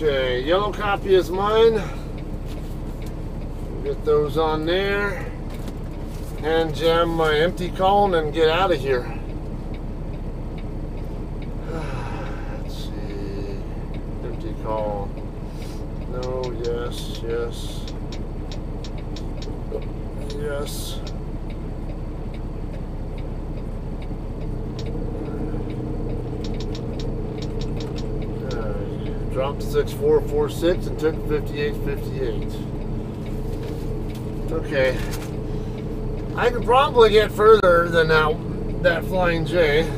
Okay, yellow copy is mine. Get those on there. Hand jam my empty column and get out of here. Let's see. Empty call. No, yes, yes. Yes. Dropped 6446 and took 5858. Okay. I could probably get further than that Flying J.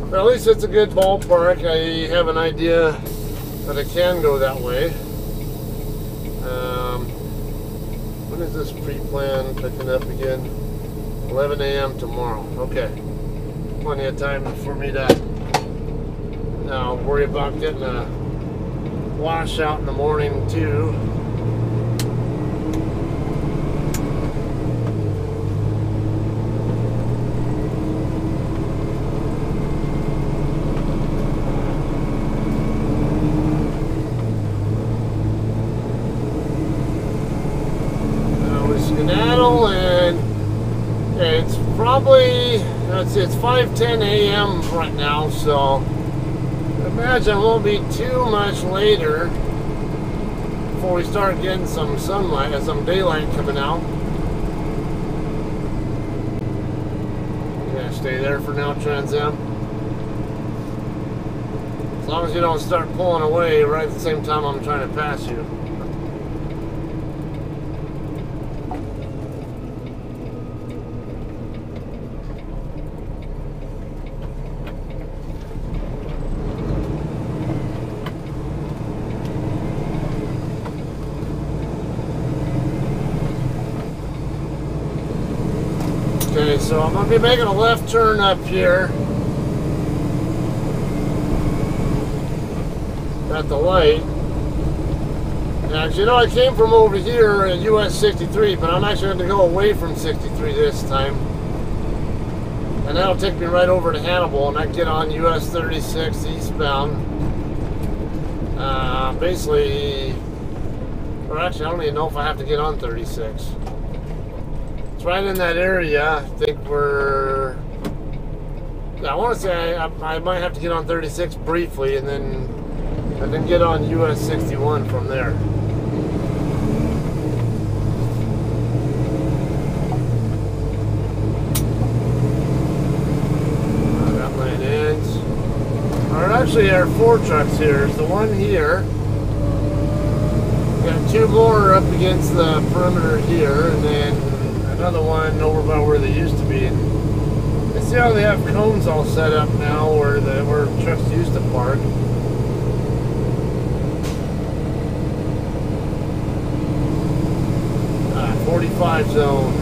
But at least it's a good ballpark. I have an idea that I can go that way. When is this pre-plan picking up again? 11 a.m. tomorrow. Okay. Plenty of time for me to now worry about getting a washout in the morning too. Skedaddle, and it's probably, it's 5:10 a.m. right now, so I imagine it won't be too much later before we start getting some sunlight and some daylight coming out. You gonna stay there for now, Trans Am? As long as you don't start pulling away right at the same time I'm trying to pass you. Okay, so I'm going to be making a left turn up here at the light. Now, as you know, I came from over here at US 63, but I'm actually going to go away from 63 this time. And that'll take me right over to Hannibal, and I can get on US 36 eastbound. Basically, or actually, I don't even know if I have to get on 36. It's right in that area. I think we're... I want to say I might have to get on 36 briefly and then get on US 61 from there. I got my ends. Actually, there are 4 trucks here. There's the one here. Got 2 more up against the perimeter here, and then another one over by where they used to be. And I see how they have cones all set up now where trucks used to park. 45 zone.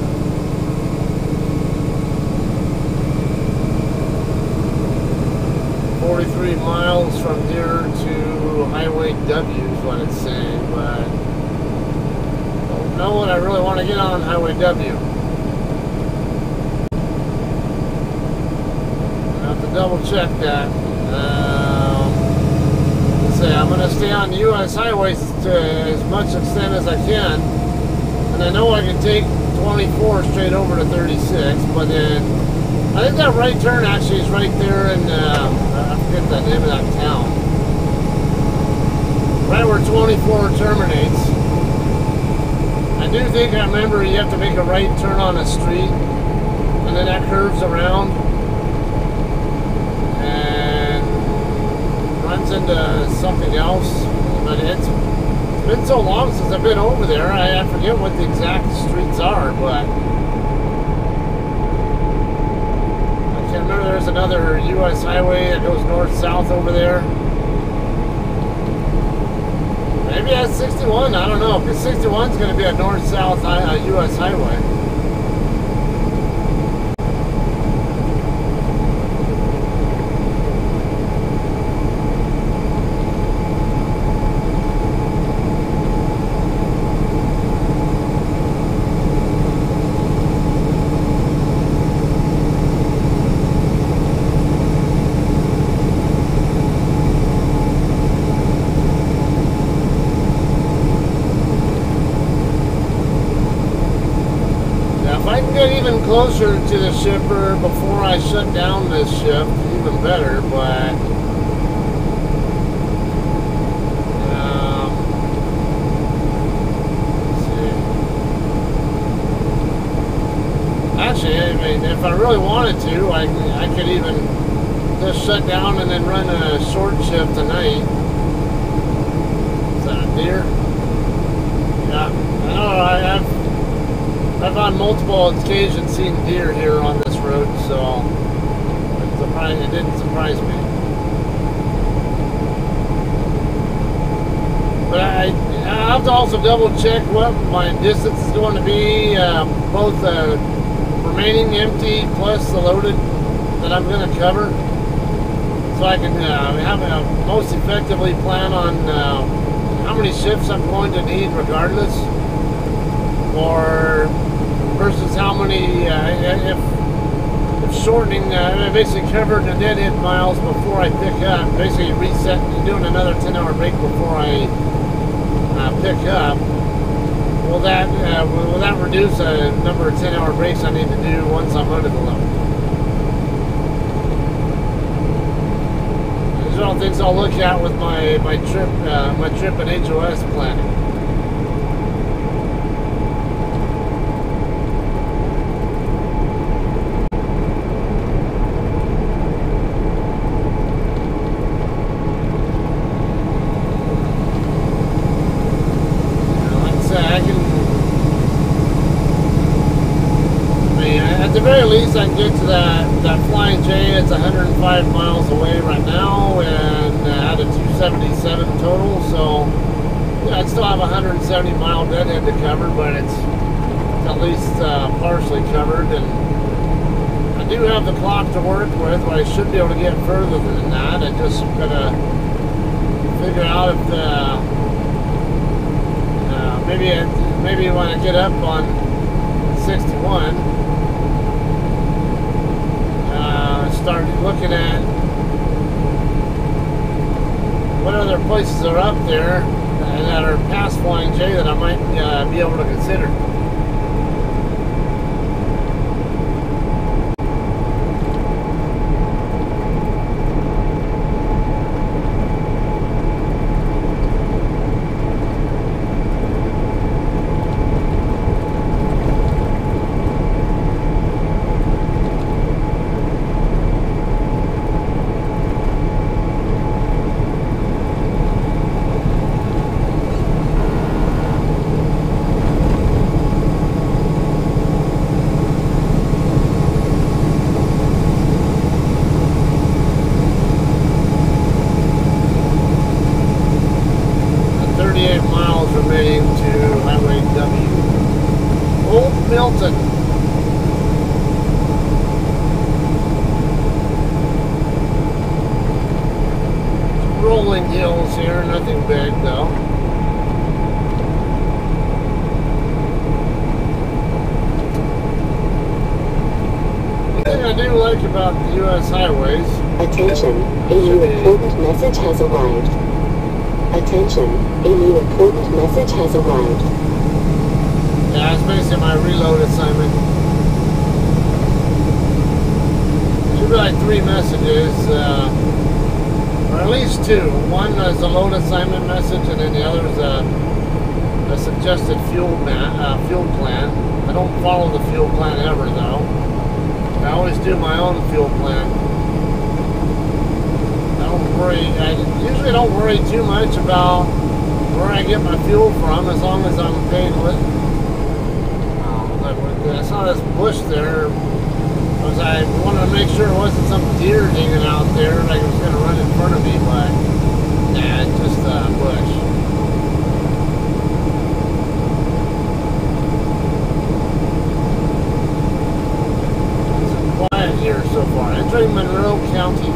$43 from here to Highway W is what it's saying, but don't know what I really want to get on Highway W. I have to double check that. Let's say I'm going to stay on the U.S. highways to as much extent as I can, and I know I can take 24 straight over to 36, but then I think that right turn actually is right there in, I forget the name of that town. Right where 24 terminates. I do think I remember you have to make a right turn on a street, and then that curves around and runs into something else. But it's been so long since I've been over there, I forget what the exact streets are, but I remember there's another U.S. highway that goes north-south over there. Maybe that's 61, I don't know, because 61 is going to be a north-south U.S. highway. closer to the shipper before I shut down this shift, even better, but let's see. Actually, I mean, if I really wanted to, I could even just shut down and then run a short shift tonight. Is that a deer? Yeah, I don't know. I've on multiple occasions seen deer here on this road, so it didn't surprise me. But I have to also double check what my distance is going to be, both remaining empty plus the loaded that I'm going to cover, so I can have most effectively plan on how many shifts I'm going to need regardless, or versus how many, if shortening, basically covering the deadhead miles before I pick up, basically reset and doing another 10-hour break before I pick up, will that reduce the number of 10-hour breaks I need to do once I'm under the load? These are all things I'll look at with my trip and HOS planning. At the very least, I can get to that Flying J. It's 105 miles away right now, and out of 277 total. So yeah, I'd still have 170 mile deadhead to cover, but it's at least partially covered. And I do have the clock to work with, but I should be able to get further than that. I just gotta figure out if maybe when I get up on 61. Start looking at what other places are up there that are past Flying J that I might be able to consider. Remaining to Highway W. Old Milton. Rolling hills here, nothing big though. The thing I do like about the U.S. highways. Attention, a new important message has arrived. Attention, a new important message has arrived. Yeah, it's basically my reload assignment. Should be like 3 messages, or at least 2. One is a load assignment message, and then the other is a suggested fuel plan. I don't follow the fuel plan ever, though. I always do my own fuel plan. I usually don't worry too much about where I get my fuel from, as long as I'm paying with. I saw this bush there. I wanted to make sure it wasn't some deer hanging out there, like it was going to run in front of me, but nah, it's just a bush. It's quiet here so far. Entering Monroe County.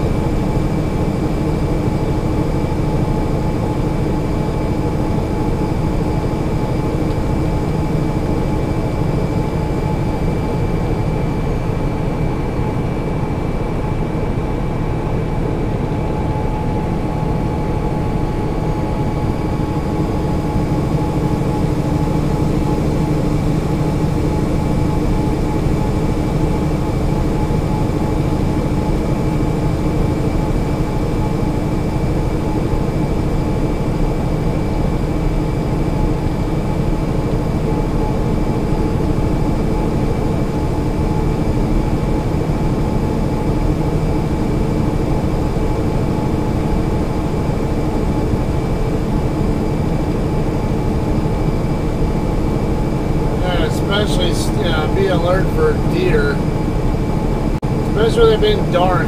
have been dark,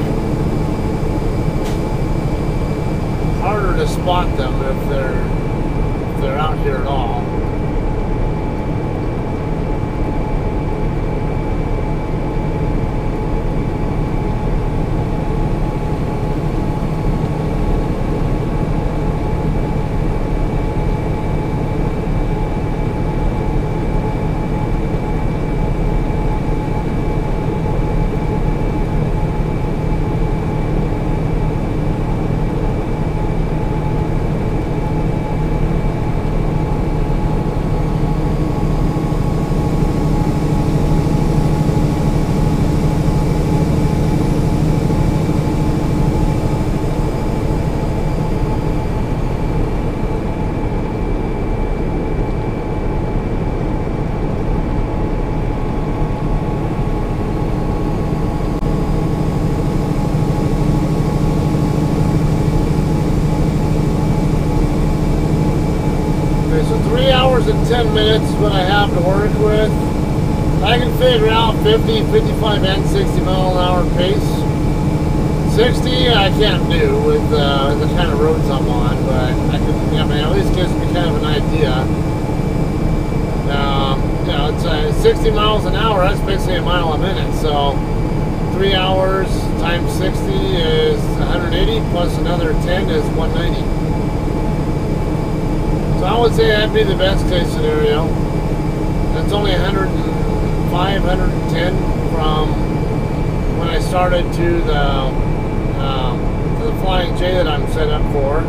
harder to spot them if they're out here at all. So 3 hours and 10 minutes is what I have to work with. I can figure out 50, 55, and 60 mile an hour pace. 60 I can't do with the kind of roads I'm on, but I can, I mean, at least gives me kind of an idea. You know, it's 60 miles an hour, that's basically a mile a minute. So 3 hours times 60 is 180, plus another 10 is 190. So I would say that'd be the best case scenario. That's only 105, 110 from when I started to the Flying J that I'm set up for.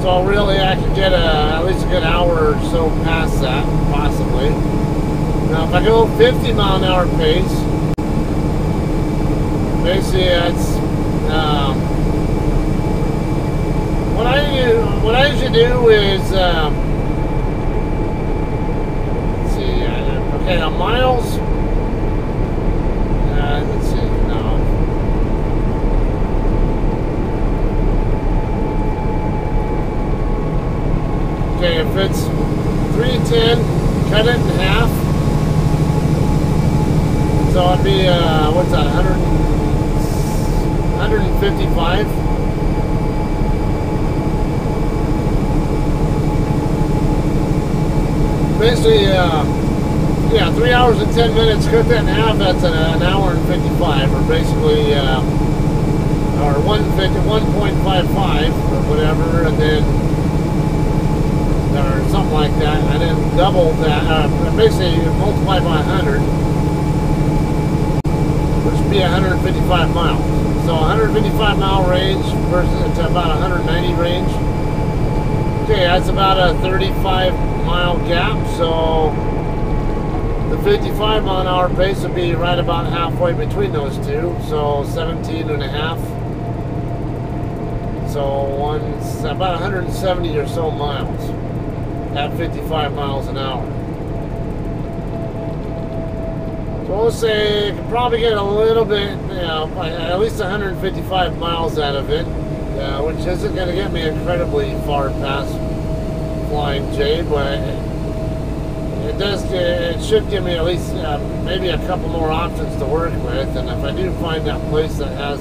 So really I could get at least a good hour or so past that, possibly. Now if I go 50 mile an hour pace, basically that's what I usually do is, let's see, okay, on miles, let's see, no. Okay, if it's 310, cut it in half, so it'd be, what's that, 155. Basically, yeah, 3 hours and 10 minutes, cut that in half, that's an hour and 55, or basically, or 1.55, or whatever, and then, or something like that, and then double that, basically multiply by 100, which would be 155 miles. So 155 mile range versus to about 190 range. Okay, that's about a 35 mile gap, so the 55 mile an hour pace would be right about halfway between those two, so 17 and a half, so about 170 or so miles at 55 miles an hour. So we'll say you could probably get a little bit, you know, at least 155 miles out of it, which isn't going to get me incredibly far past Flying J, but it should give me at least maybe a couple more options to work with. And if I do find that place that has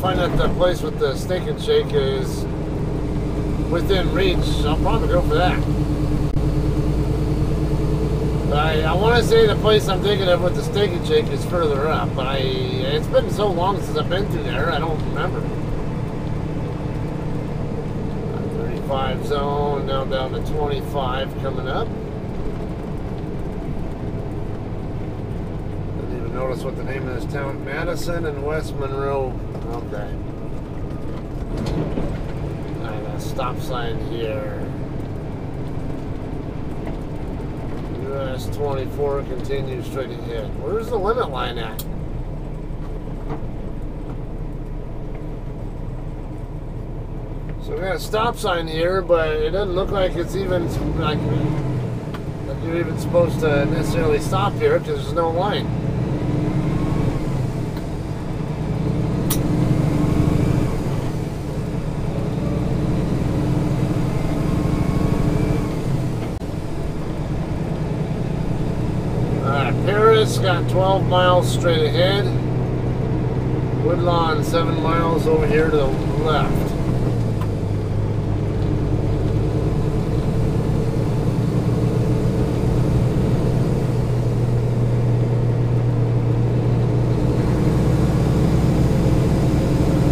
find that the place with the steak and shake is within reach, I'll probably go for that. But I want to say the place I'm thinking of with the steak and shake is further up, but it's been so long since I've been through there, I don't remember. 35 zone, now down to 25 coming up. Didn't even notice what the name of this town, Madison and West Monroe. Okay. Alright, a stop sign here. US 24 continues straight ahead. Where's the limit line at? So we got a stop sign here, but it doesn't look like it's even like you're even supposed to necessarily stop here because there's no line. Alright, Paris got 12 miles straight ahead. Woodlawn 7 miles over here to the left.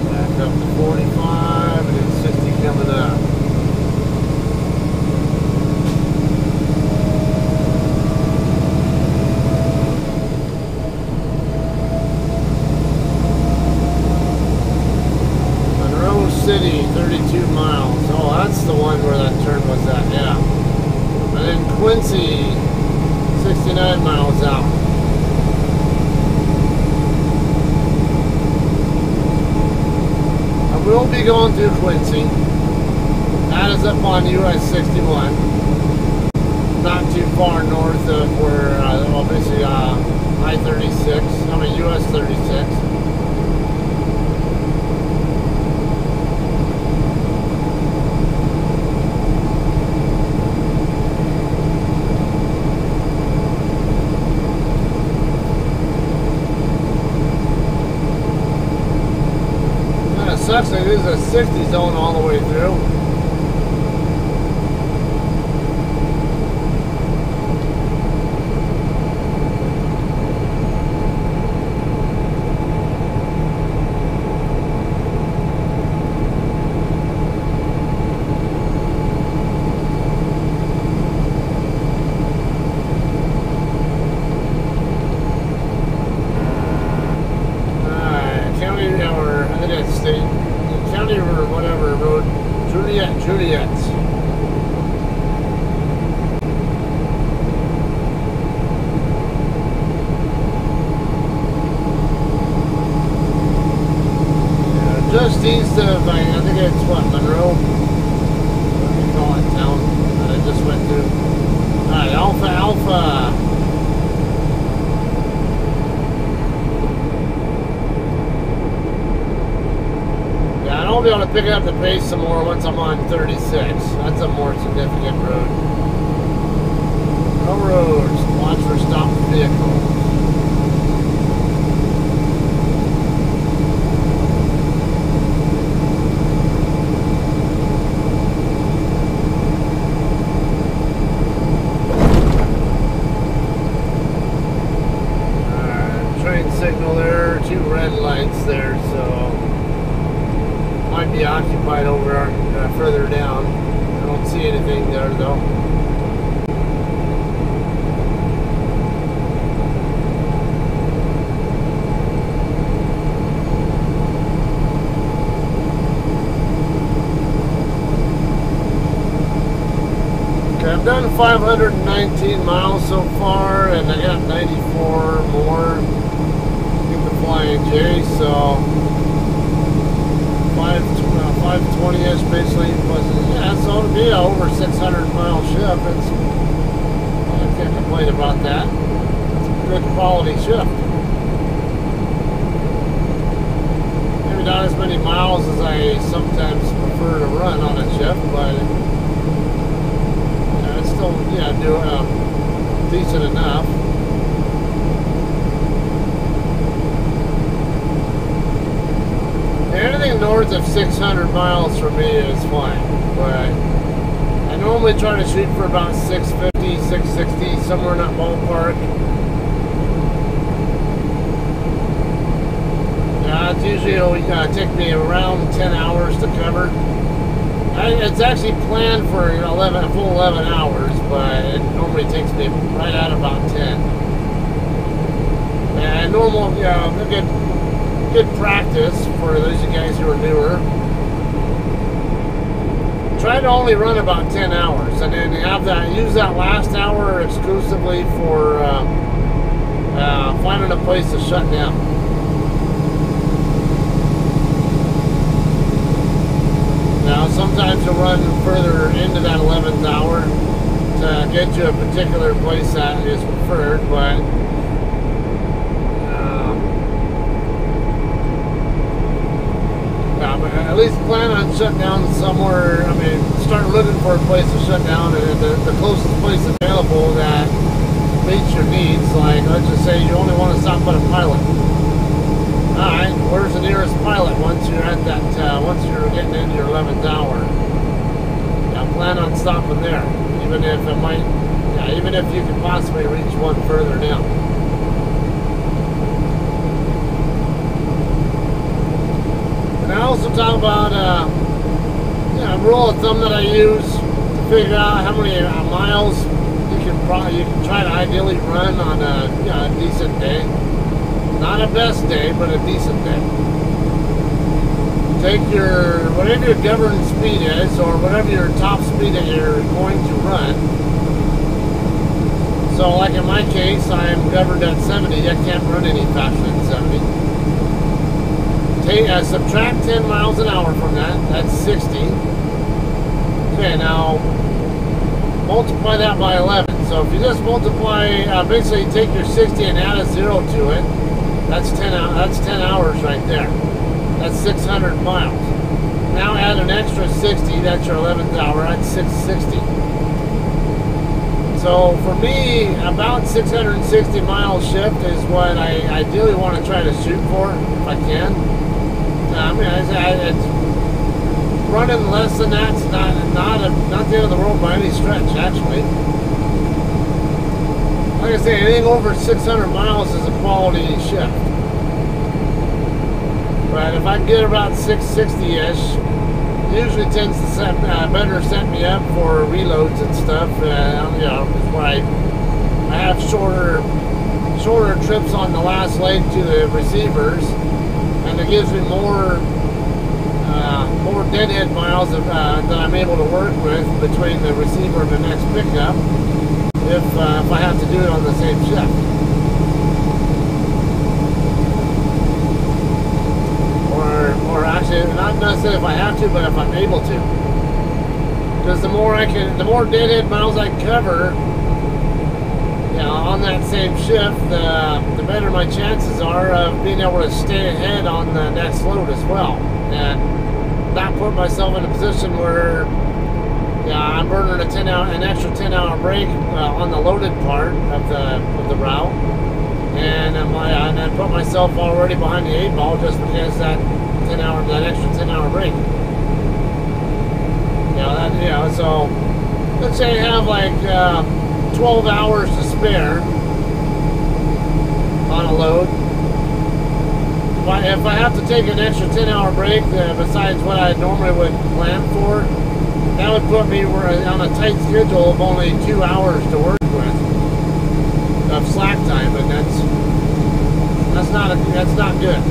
Back up to 45 and then 60 coming up. City, 32 miles. Oh, that's the one where that turn was at, yeah. And then Quincy, 69 miles out. I will be going through Quincy. That is up on US 61. Not too far north of where, obviously, I-36, I mean US 36. Sucks that it is a 60 zone all the way through. County or whatever road, Juliet. Yeah, just east of, I think it's what, Monroe? What do you call it, town that I just went through? Alright, Alpha. I'll be able to pick up the pace some more once I'm on 36. That's a more significant road. No roads. Watch for stopped vehicles. Alright, train signal there. 2 red lights there, so might be occupied over further down. I don't see anything there though. Okay, I've done 519 miles so far, and I got 94 more in the Flying J, so 520-ish basically was, yeah, so it'll be over 600-mile shift. I can't complain about that. It's a good quality shift. Maybe not as many miles as I sometimes prefer to run on a shift, but it's still, decent enough. Anything north of 600 miles for me is fine, but I normally try to shoot for about 650, 660, somewhere in that ballpark. It's usually it'll take me around 10 hours to cover. It's actually planned for a full 11 hours, but it normally takes me right at about 10. And normal, good practice for those of you guys who are newer. Try to only run about 10 hours, and then use that last hour exclusively for finding a place to shut down. Now, sometimes you'll run further into that 11th hour to get to a particular place that is preferred, but at least plan on shutting down somewhere. I mean, start looking for a place to shut down, and the closest place available that meets your needs. Like, let's just say you only want to stop at a pilot. Alright, where's the nearest pilot once you're at that, once you're getting into your 11th hour? Yeah, plan on stopping there, even if it might, yeah, even if you could possibly reach one further down. And I also talk about, yeah, a rule of thumb that I use to figure out how many miles you can try to ideally run on a decent day. Not a best day, but a decent day. Take your, whatever your governed speed is, or whatever your top speed that you're going to run. So like in my case, I am governed at 70. I can't run any faster than 70. Subtract 10 miles an hour from that. That's 60. Okay, now multiply that by 11. So if you just multiply, basically take your 60 and add a 0 to it. That's 10 hours right there. That's 600 miles. Now add an extra 60. That's your 11th hour. That's 660. So for me, about 660 mile shift is what I ideally want to try to shoot for, if I can. I mean, it's running less than that's not the end of the world by any stretch, actually. Like I say, anything over 600 miles is a quality shift. But if I can get about 660-ish, usually tends to better set me up for reloads and stuff. You know, where I have shorter trips on the last leg to the receivers, and it gives me more deadhead miles that I'm able to work with between the receiver and the next pickup. If I have to do it on the same shift. Or actually, not necessarily if I have to, but if I'm able to. Because the more deadhead miles I can cover, you know, on that same shift, the better my chances are of being able to stay ahead on the next load as well. And not put myself in a position where, yeah, I'm burning an extra 10-hour break on the loaded part of the route, and I put myself already behind the 8 ball just because that extra 10-hour break. So let's say I have like 12 hours to spare on a load. If I have to take an extra 10-hour break besides what I normally would plan for, that would put me on a tight schedule of only 2 hours to work with of slack time, and that's not good.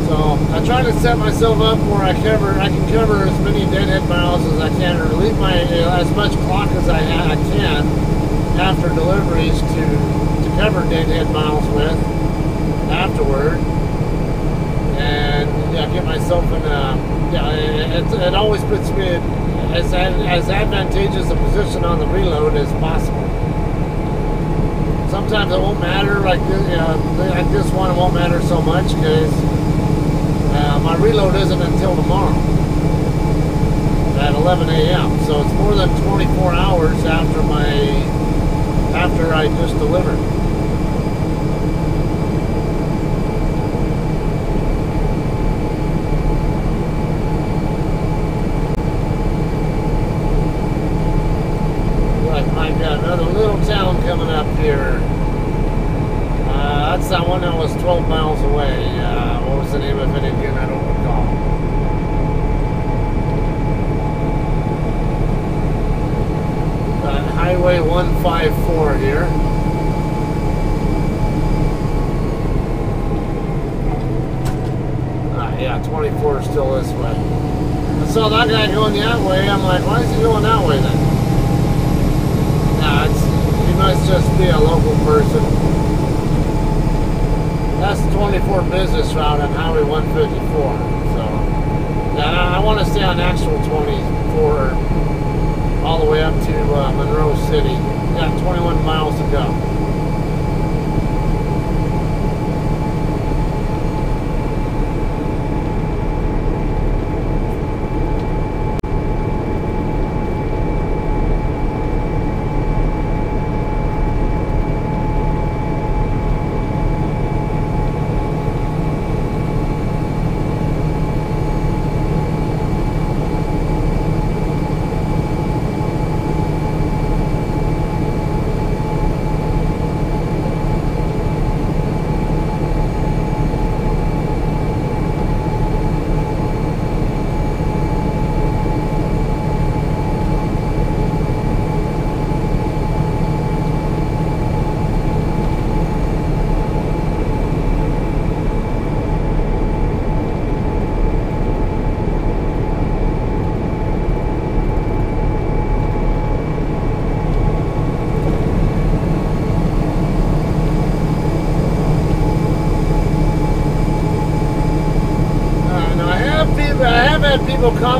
So I try to set myself up where I can cover as many deadhead miles as I can, or leave as much clock as I can after deliveries to cover deadhead miles with afterward. And yeah, get myself in it always puts me in as advantageous a position on the reload as possible. Sometimes it won't matter, like this one, it won't matter so much because my reload isn't until tomorrow at 11 a.m. So it's more than 24 hours after I just delivered. I've got another little town coming up here. That's that one that was 12 miles away. What was the name of it again? I don't recall. Highway 154 here. Yeah, 24 is still this way. I saw that guy going that way. I'm like, why is he going that way then? Nah, he must just be a local person. That's the 24 business route on Highway 154. So, yeah, I want to stay on actual 24 all the way up to Monroe City. Got 21 miles to go.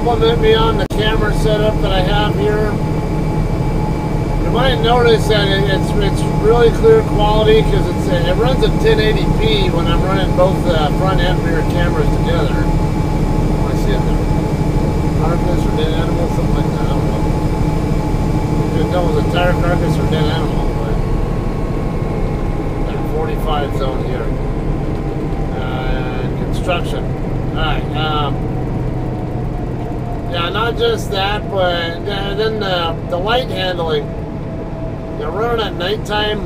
compliment me on the camera setup that I have here. You might notice that it's really clear quality because it runs at 1080p when I'm running both front and rear cameras together. I see it there. Carcass or dead animal, something like that. I don't know. You can tell it was a tire carcass or dead animal, but that 45 zone here. Construction. Alright, yeah, not just that, but then the light handling. You're running at nighttime,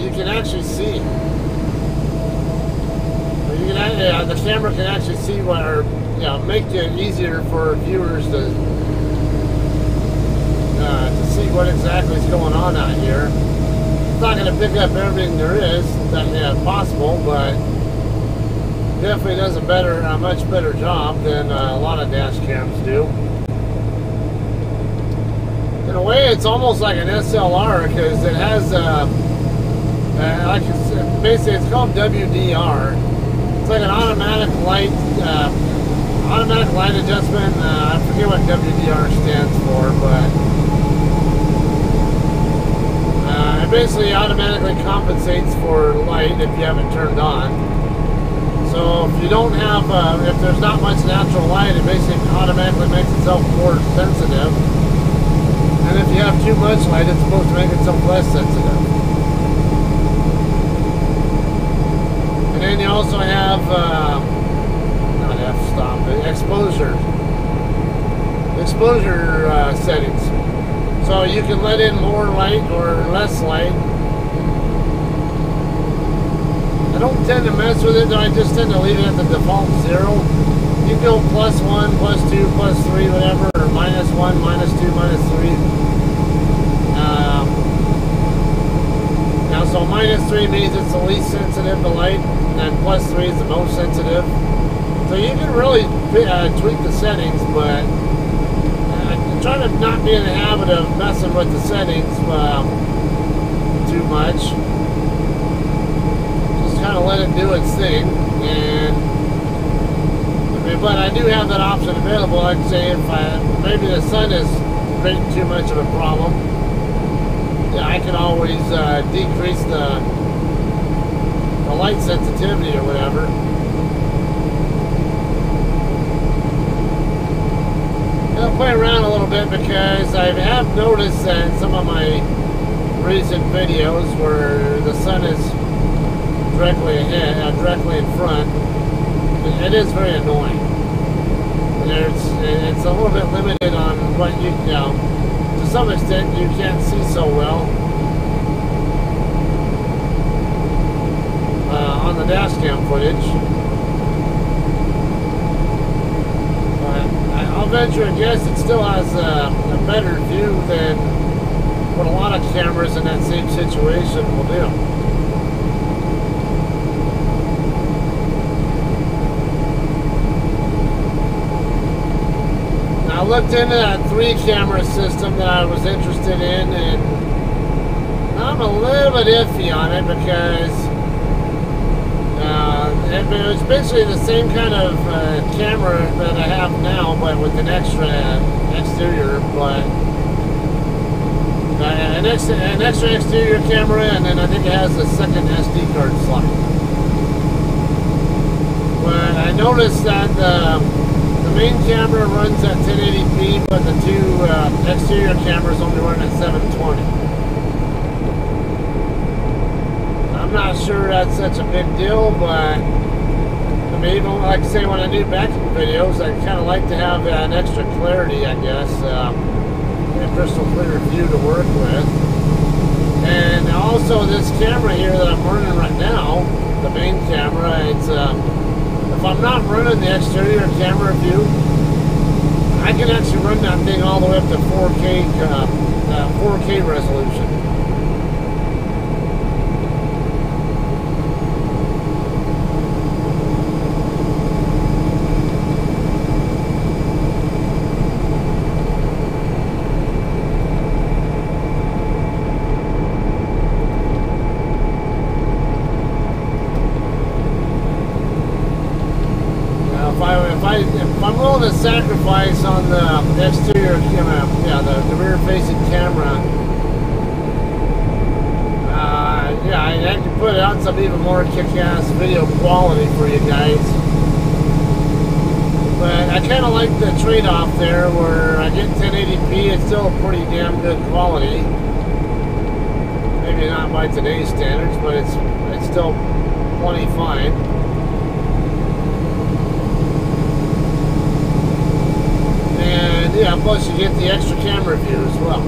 you can actually see. The camera can actually see make it easier for viewers to see what exactly is going on out here. It's not going to pick up everything there is that possible, but definitely does a much better job than a lot of dash cams do. In a way, it's almost like an SLR because it has, basically it's called WDR. It's like an automatic light adjustment. I forget what WDR stands for, but it basically automatically compensates for light if you haven't turned on. So if you don't have, if there's not much natural light, it basically automatically makes itself more sensitive. And if you have too much light, it's supposed to make itself less sensitive. And then you also have, not f-stop, exposure settings. So you can let in more light or less light. I don't tend to mess with it, I just tend to leave it at the default 0. You can go +1, +2, +3, whatever, or -1, -2, -3. Now, so -3 means it's the least sensitive to light, and then +3 is the most sensitive. So you can really tweak the settings, but I try to not be in the habit of messing with the settings too much. Kind of let it do its thing, and but I do have that option available. Like say if maybe the sun is creating too much of a problem, yeah, I can always decrease the light sensitivity or whatever. I'll play around a little bit because I have noticed that in some of my recent videos where the sun is directly ahead, directly in front, it is very annoying. It's a little bit limited on what to some extent you can't see so well on the dash cam footage. But I'll venture and guess it still has a better view than what a lot of cameras in that same situation will do. I looked into that 3-camera system that I was interested in, and I'm a little bit iffy on it because it was basically the same kind of camera that I have now, but with an extra exterior, but an extra exterior camera, and then I think it has a second SD card slot. But I noticed that the main camera runs at 1080p, but the two exterior cameras only run at 720. I'm not sure that's such a big deal, but I mean, even like I say, when I do backing videos, I kind of like to have an extra clarity, I guess, a crystal clear view to work with. And also this camera here that I'm running right now, the main camera, it's if I'm not running the exterior camera view, I can actually run that thing all the way up to 4K resolution. If I'm willing to sacrifice sacrifice on the exterior camera, yeah, the rear-facing camera. Yeah, I can put out some even more kick-ass video quality for you guys. But I kind of like the trade-off there, where I get 1080p. It's still pretty damn good quality. Maybe not by today's standards, but it's still plenty fine. And yeah, plus you get the extra camera view as well.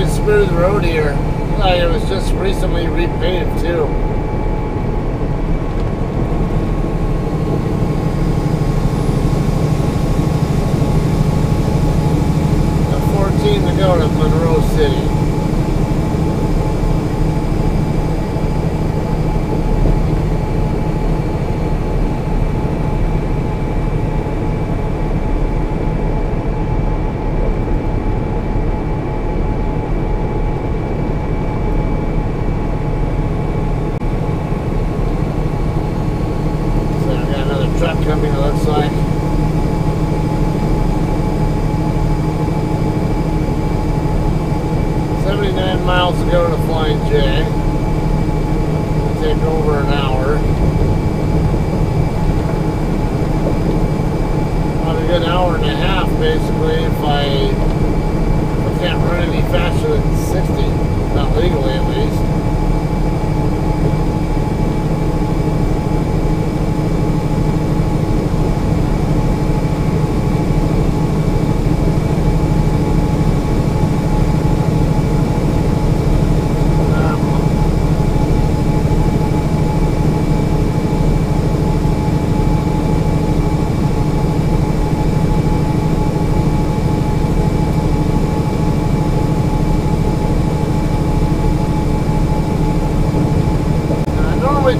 Smooth road here. Like it was just recently repaved too. Got 14 to go to Monroe City. Coming, it looks like. $79 miles to go to Flying J. It'll take over an hour. About a good hour and a half, basically, if I can't run any faster than 60, not legally at least.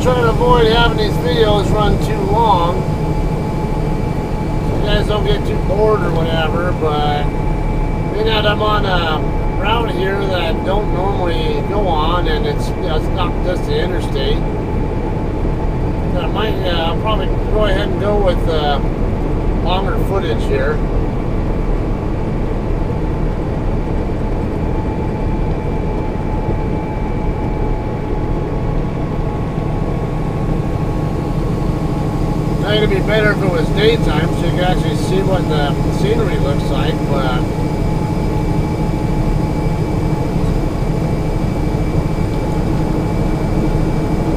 Trying to avoid having these videos run too long so you guys don't get too bored or whatever, but being that I'm on a route here that I don't normally go on, and it's, you know, it's not just the interstate, I might I'll probably go ahead and go with longer footage here. It'd be better if it was daytime so you can actually see what the scenery looks like, but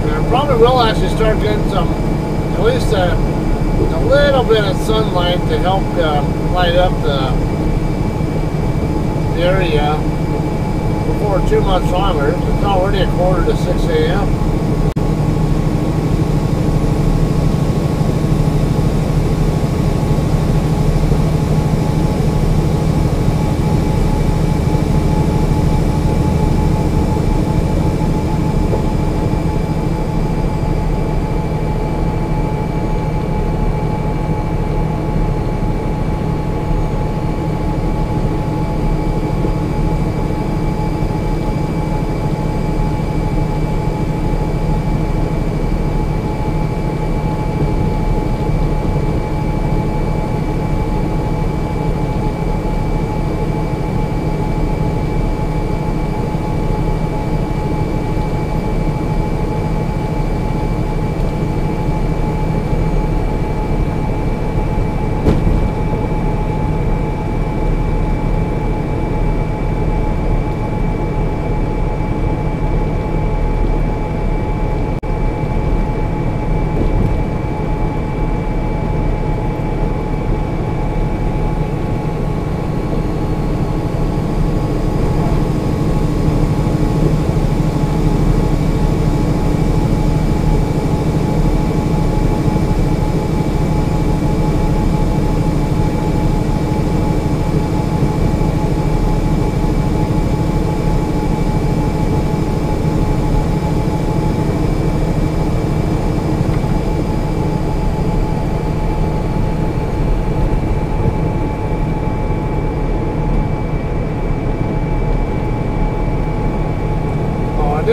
I probably will actually start getting some, at least a little bit of sunlight to help light up the area before too much longer. It's already 5:45 to 6 a.m.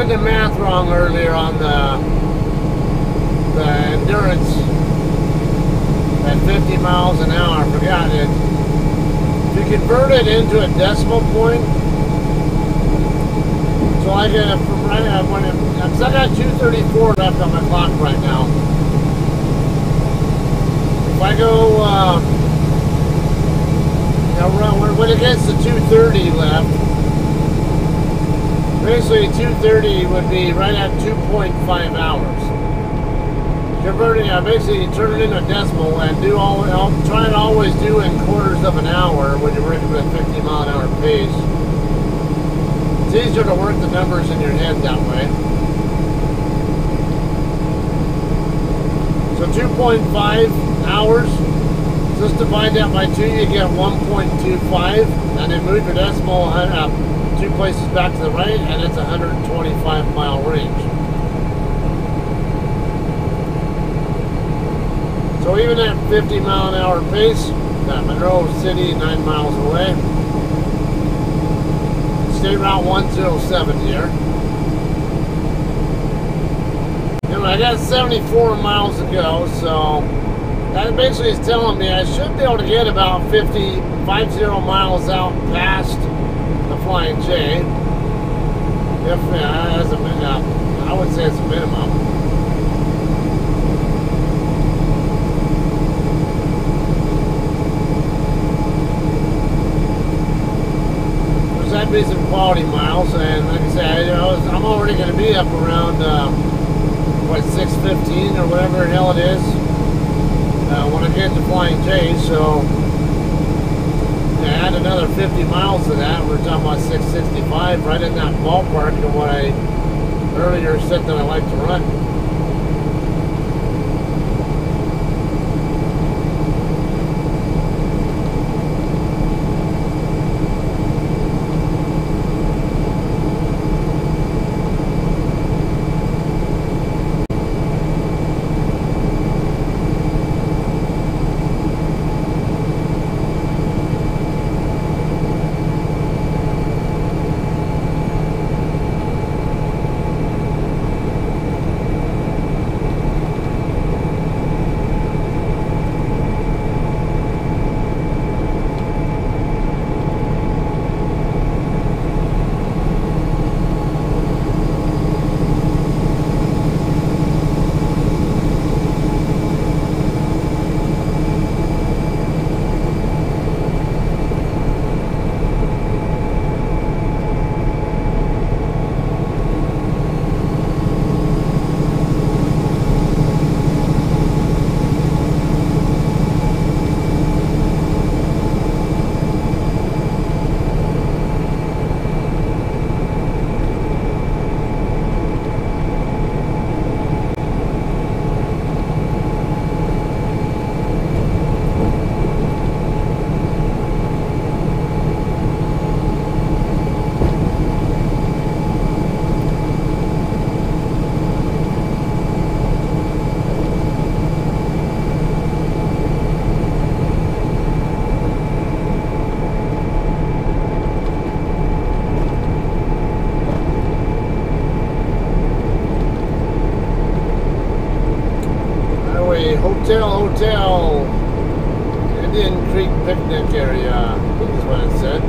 did the math wrong earlier on the endurance at 50 miles an hour. I forgot it. If you convert it into a decimal point, so I get from right now, because I got 234 left on my clock right now. If I go, when it gets to 230 left, basically 230 would be right at 2.5 hours. Converting, basically turn it into a decimal and do I'll try and always do in quarters of an hour when you're working with a 50 mile an hour pace. It's easier to work the numbers in your head that way. So 2.5 hours, just divide that by 2, you get 1.25, and then move your decimal 2 places back to the right, and it's a 125 mile range. So even at 50 mile an hour pace, Monroe City, 9 miles away. State Route 107 here. Anyway, I got 74 miles to go, so that basically is telling me I should be able to get about 50 miles out past the Flying J. If as a I would say it's a minimum. That'd be some quality miles, and like I said, I'm already going to be up around what, 6:15 or whatever the hell it is when I get to Flying J. So add another 50 miles to that, we're talking about 665, right in that ballpark of what I earlier said that I like to run. Hotel, Indian Creek picnic area, I think is what it said.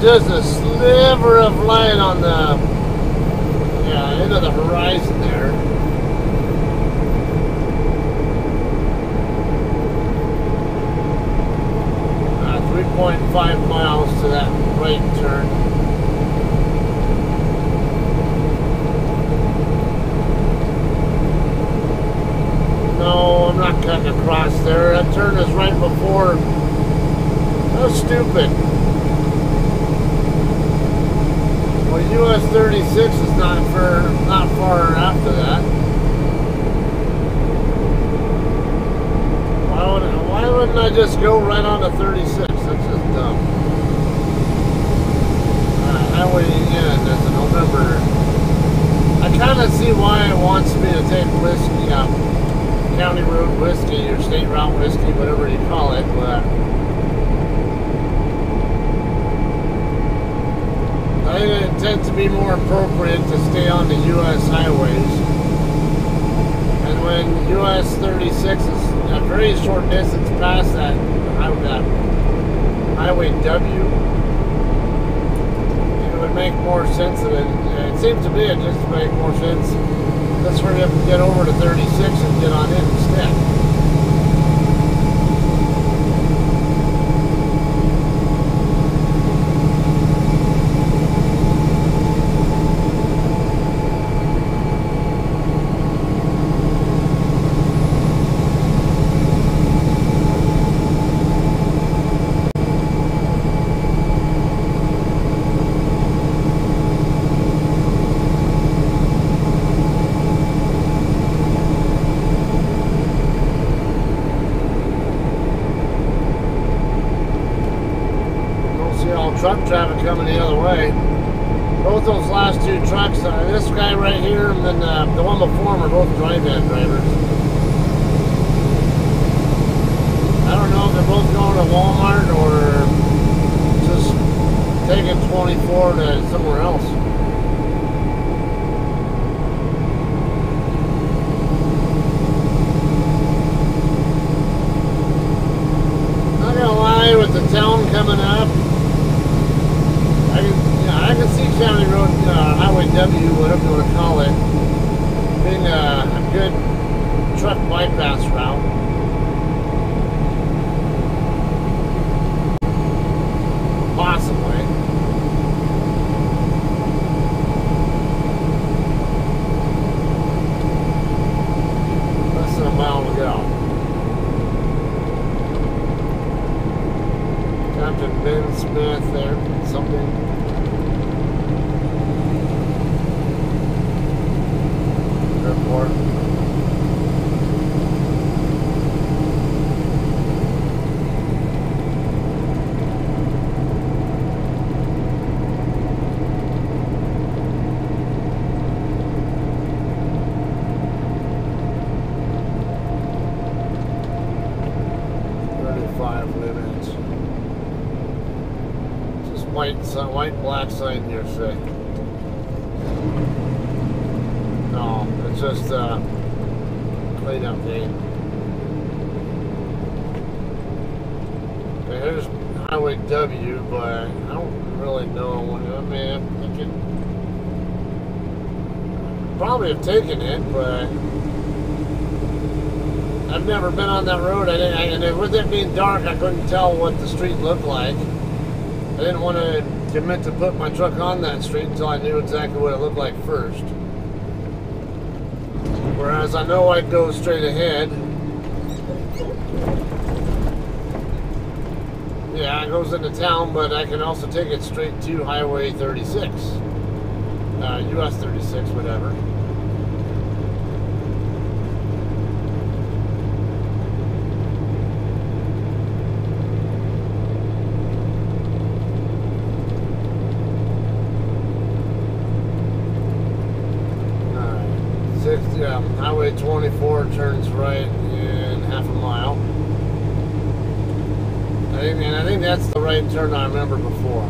just a sliver of light on the end of the horizon there. 3.5 miles to that right turn. No, I'm not cutting across there. That turn is right before. That was stupid. Well, US 36 is not far after that. Why wouldn't I just go right on to 36? That's just dumb. Highway N, that's a November. I kind of see why it wants me to take whiskey, county road whiskey or state route whiskey, whatever you call it, but I think it tends to be more appropriate to stay on the U.S. highways. And when US 36 is a very short distance past that Highway W, it would make more sense than it seems to me. It just make more sense. Let's hurry up and get over to 36 and get on in instead. Truck traffic coming the other way. Both those last two trucks, this guy right here and then the one before him, are both drive-in drivers. I don't know if they're both going to Walmart or just taking 24 to somewhere else. Not gonna lie, with the town coming up, I can see County Road, Highway W, whatever you want to call it, being a good truck bypass route. Possibly. Less than a mile to go. Captain Ben Smith there, something. Airport. White black sign here say. No, it's just laid out date. Okay, here's Highway W, but I don't really know what I mean. I'm thinking probably have taken it, but I've never been on that road. And with it being dark, I couldn't tell what the street looked like. I didn't want to commit to put my truck on that street until I knew exactly what it looked like first. Whereas I know I'd go straight ahead. Yeah, it goes into town, but I can also take it straight to Highway 36. US 36, whatever. Yeah, Highway 24 turns right in half a mile. I think that's the right turn I remember before.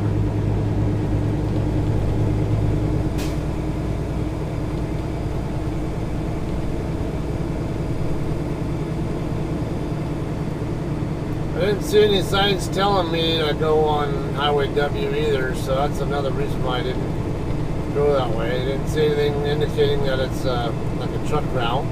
I didn't see any signs telling me to go on Highway W either, so that's another reason why I didn't go that way. I didn't see anything indicating that it's like a truck route.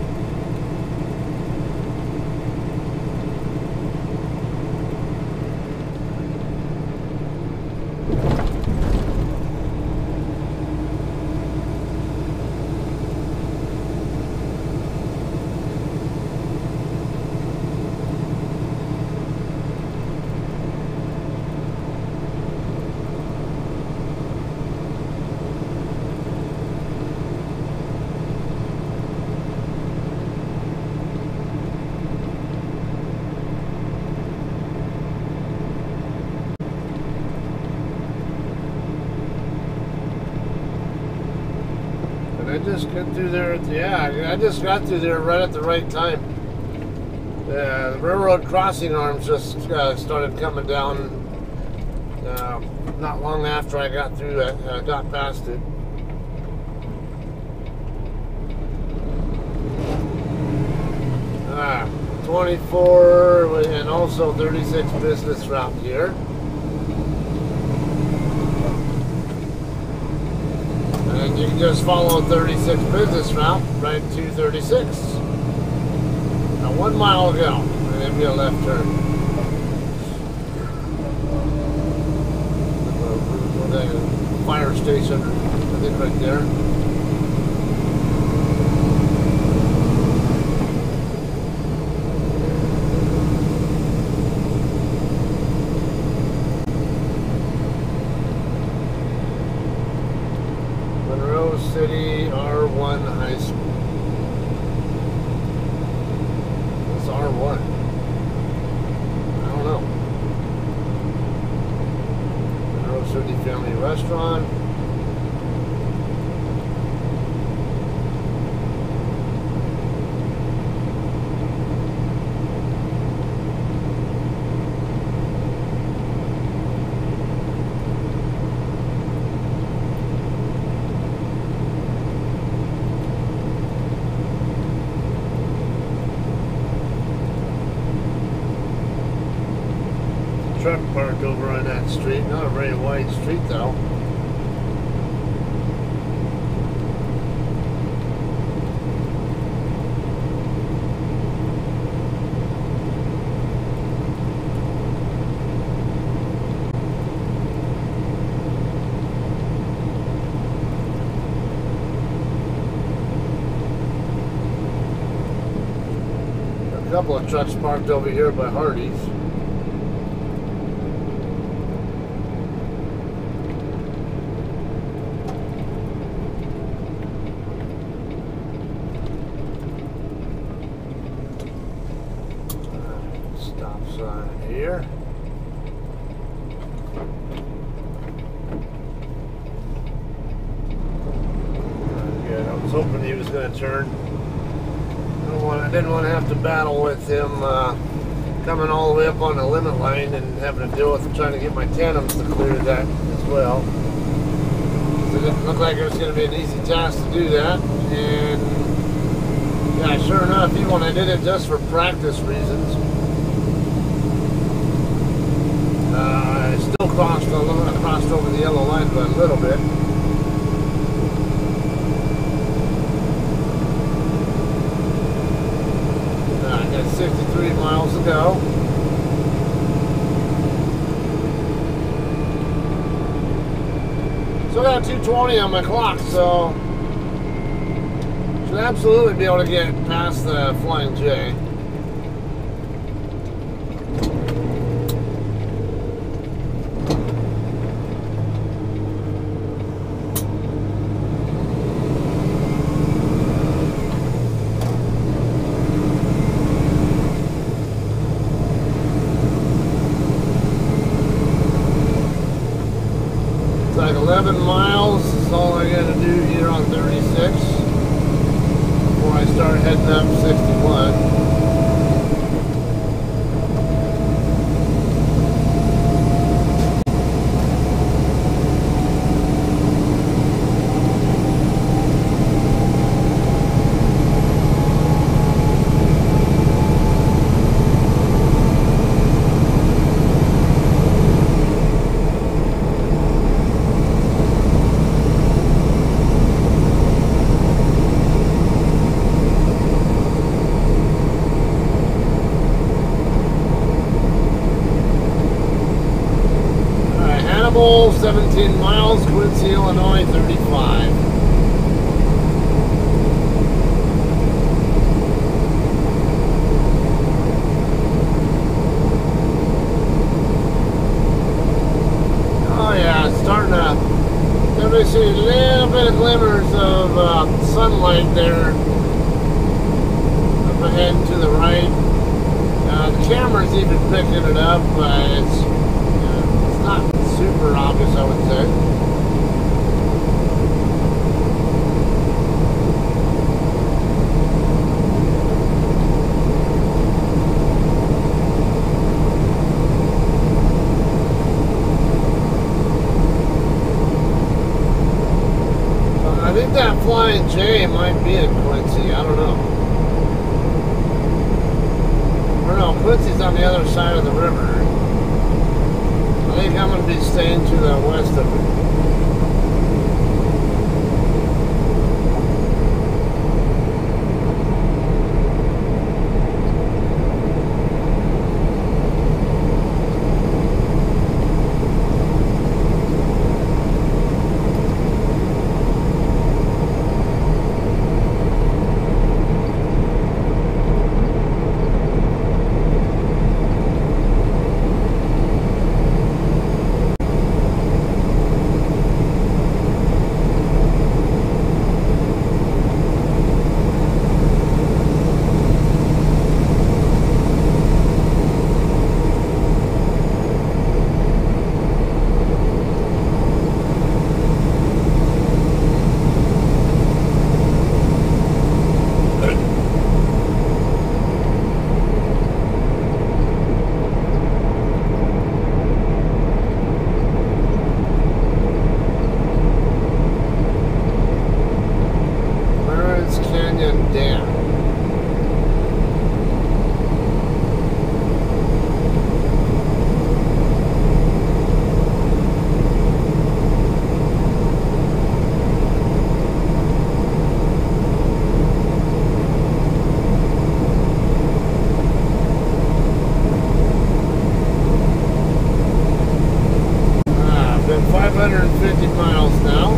I just got through there I just got through there right at the right time. The railroad crossing arms just started coming down not long after I got through it, got past it. Ah, 24 and also 36 business route here. And you can just follow 36 business route right to 36. Now 1 mile to go, and then be a left turn. Fire station, I think right there. City R1 High School. What's R1? I don't know. Monroe City Family Restaurant. Truck parked over on that street. Not a very wide street though. A couple of trucks parked over here by Hardee's. Here. Good. I was hoping he was going to turn. I didn't want to have to battle with him coming all the way up on the limit line and having to deal with trying to get my tandems to clear that as well. It didn't look like it was going to be an easy task to do that. And yeah, sure enough, even when I did it just for practice reasons, I still crossed over the yellow line by a little bit. I got 63 miles to go. So I got 2:20 on my clock, so should absolutely be able to get past the Flying J. Like 11 miles is all I got to do here on 36 before I start heading up 61. Humble, 17 miles. Quincy, Illinois, 35. Oh yeah, it's starting to. Everybody see a little bit of glimmers of sunlight there up ahead and to the right. The camera's even picking it up, but it's not super obvious, I would say. I think that Flying J might be in Quincy. I don't know. Or no, Quincy's on the other side of the river. I think I'm going to be staying to the west of it. 550 miles now.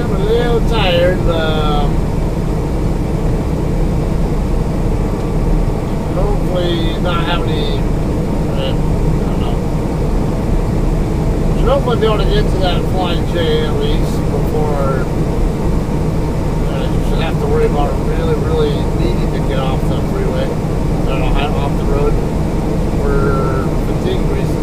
I'm a little tired. Hopefully not have any, I don't know. Should hopefully be able to get to that Flying J at least before you should have to worry about really needing to get off the freeway. I don't know, off the road for fatigue reasons.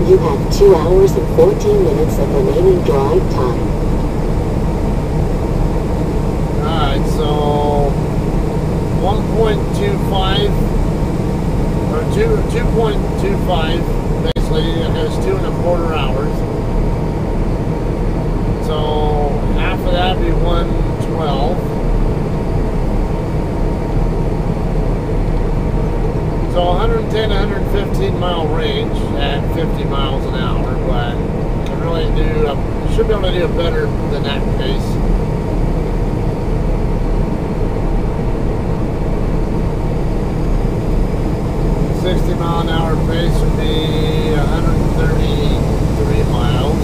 You have 2 hours and 14 minutes of remaining drive time. Alright, so 1.25 or 2.25 basically, because 2.25 hours. So half of that would be 112. So 110, 115 mile range at 50 miles an hour, but can really should be able to do better than that pace. 60-mile-an-hour pace would be 133 miles.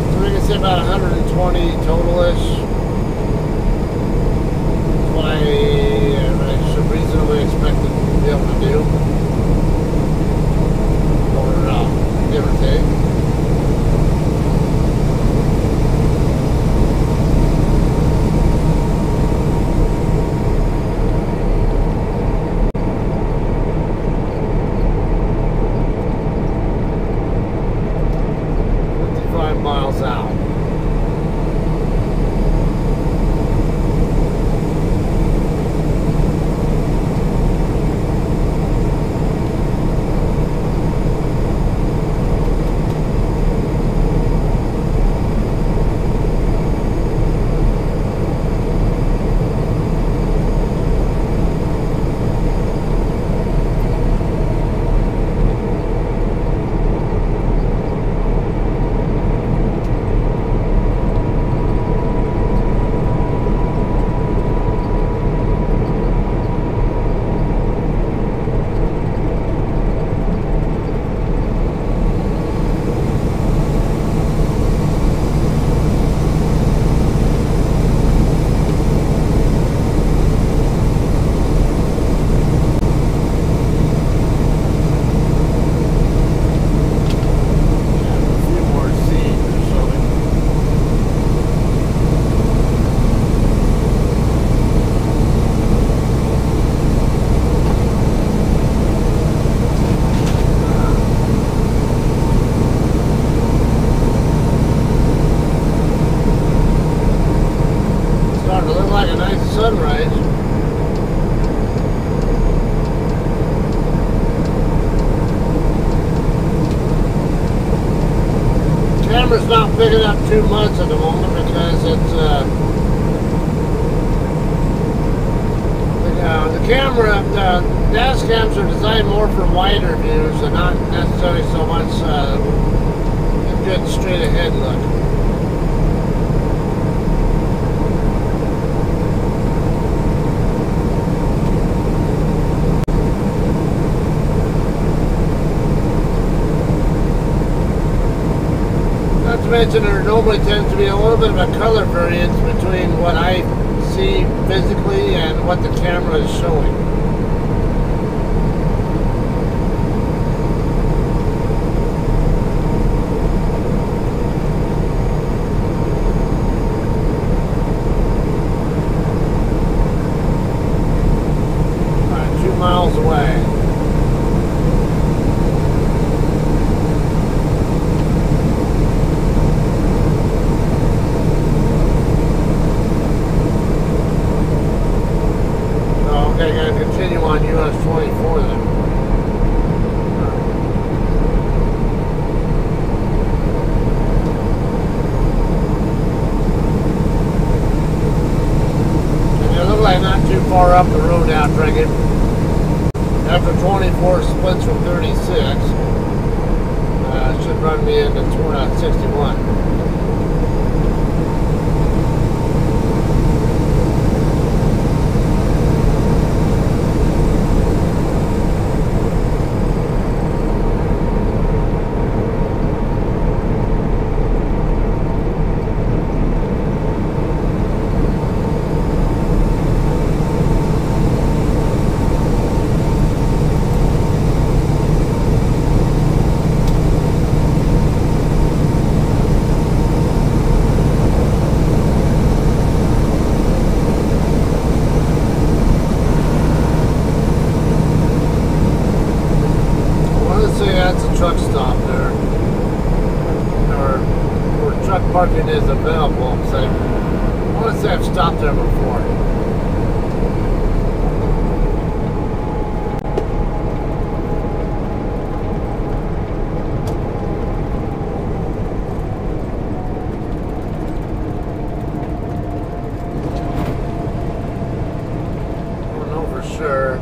So we can say about 120 total-ish. What I should reasonably expect it to be able to do. Or give or take. Miles out. Sunrise. Camera's not picking up too much at the moment because it's the camera, the dash cams are designed more for wider views and not necessarily so much a good straight ahead look. Mention there normally tends to be a little bit of a color variance between what I see physically and what the camera is showing. All right, 2 miles away. Okay, I gotta continue on US 24 then. And it looks like not too far up the road now, drinking. After 24 splits from 36, should run me into 61. Truck stop there, or truck parking is available. So I want to say I've stopped there before. I don't know for sure.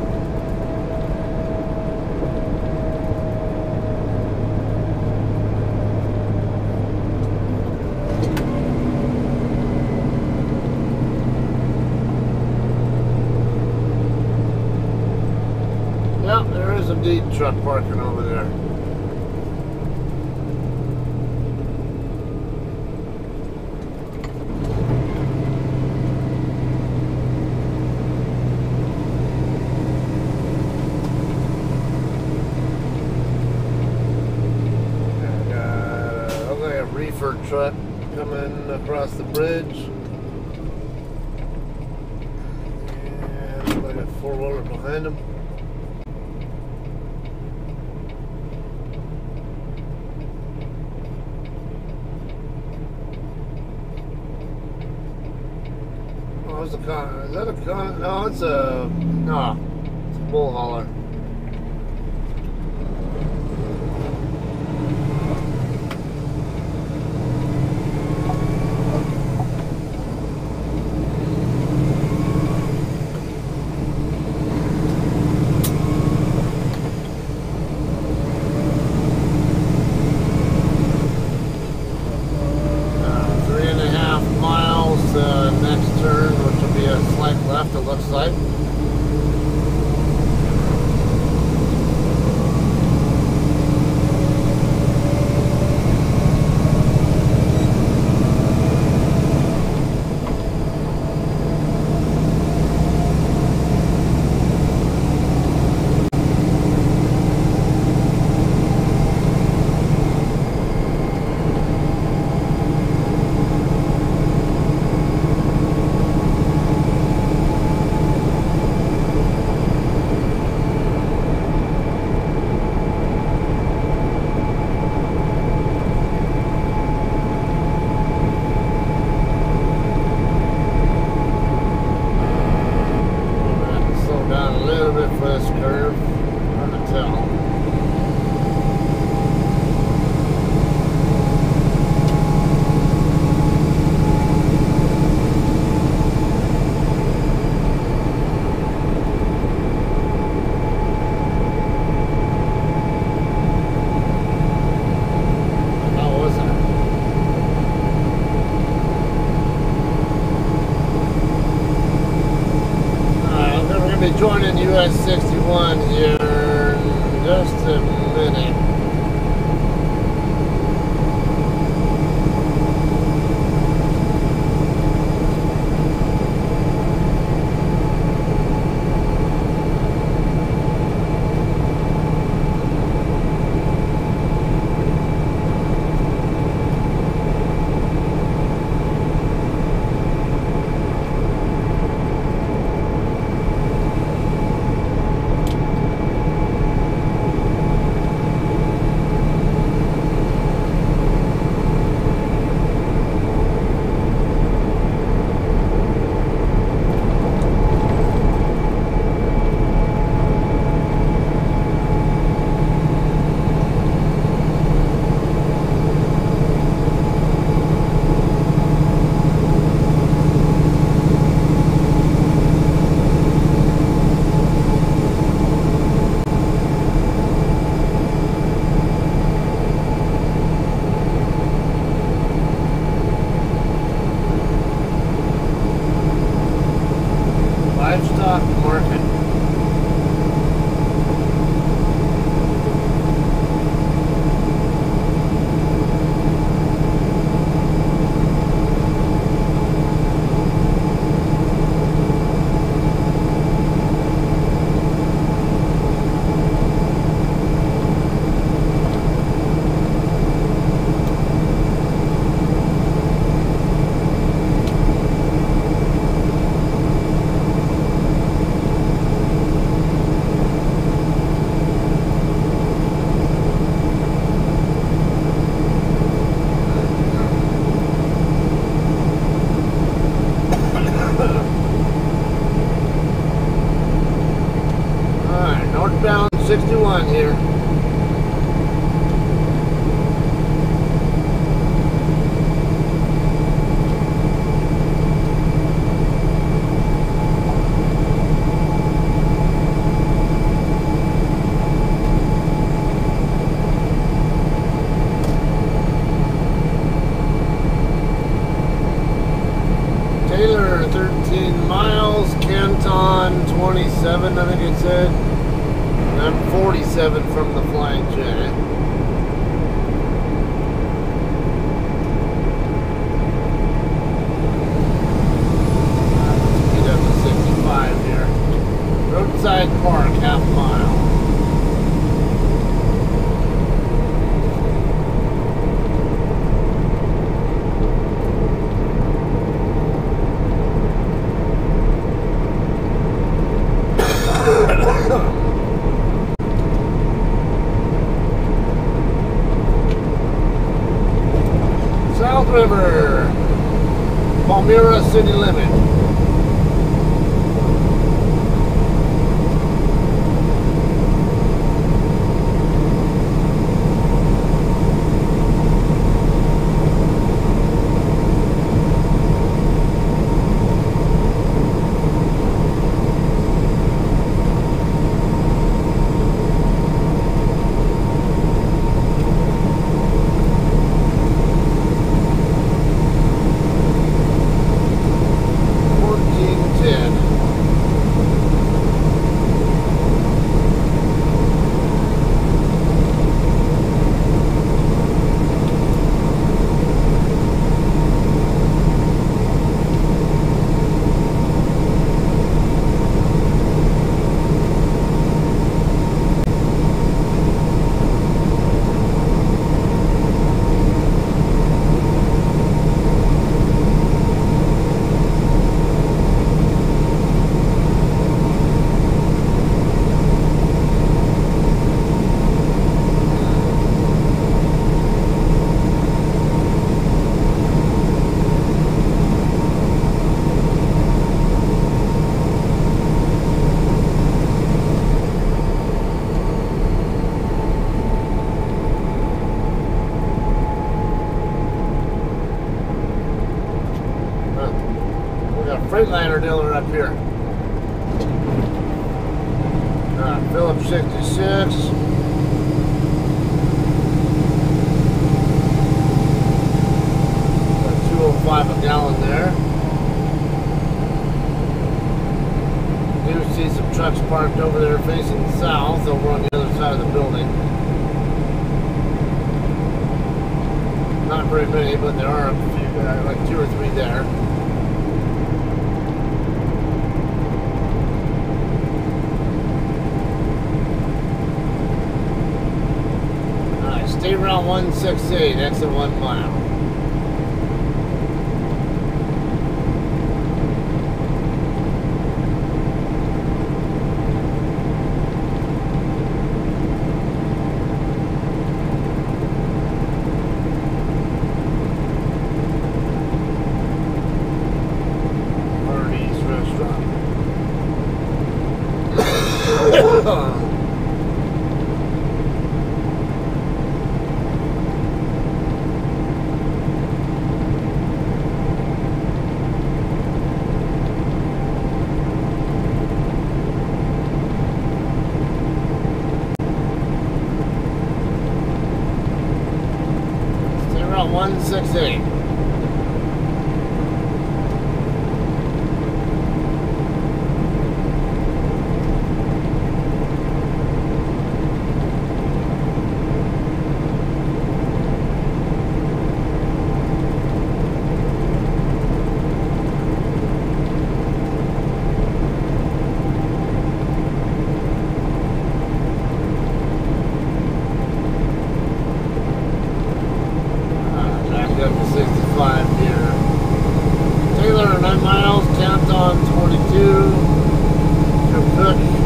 indeed truck parking over there. Reefer truck coming across the bridge, and like a four-wheeler behind him. Oh, is that a con? No, it's a bull hauler. It looks like. Joining US 61 here in just a minute. Livestock market. Northbound 61 here. Taylor 13 miles, Canton 27, I think it said. And I'm 47 from the Flying J. Speed up to 65 here. Roadside Park, half mile. South River, Palmyra city limit. Freightliner dealer up here. Phillips 66. Got 205 a gallon there. Do see some trucks parked over there facing south, over on the other side of the building. Not very many, but there are a few, like 2 or 3 there. State Route 168, exit 1 mile. Hardee's restaurant. State Route 168. Up to 65 here. Taylor 9 miles, Canton 22, Cook 52.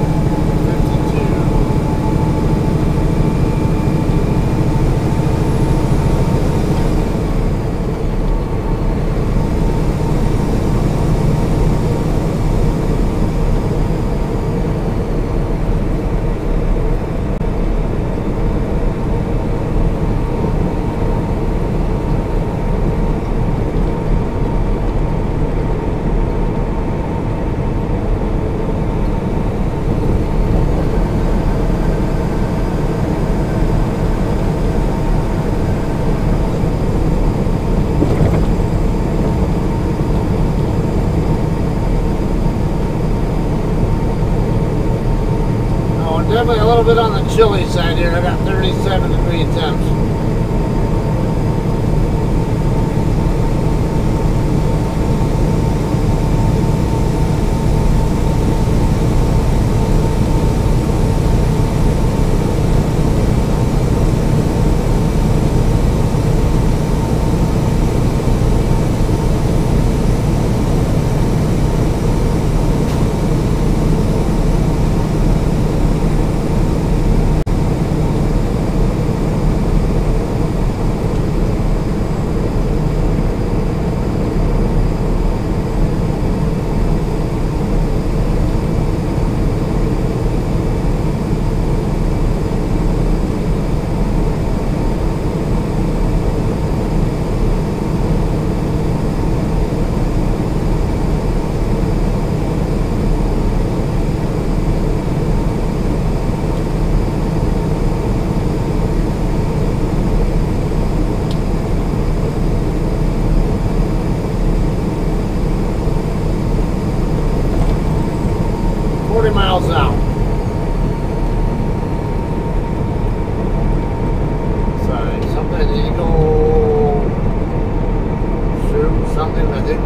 definitely a little bit on the chilly side here. I got 37-degree temps. Miles out. Sorry, something Eagle shoot something I think.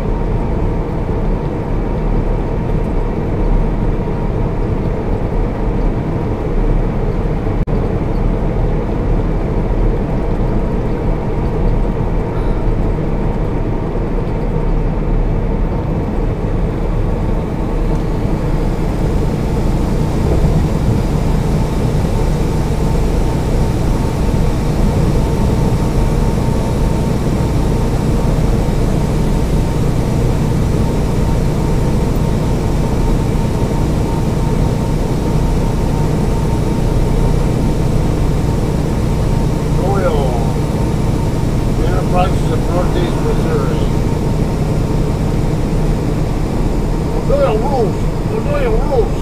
Enterprises of Northeast Missouri. We're doing rules. We're doing rules.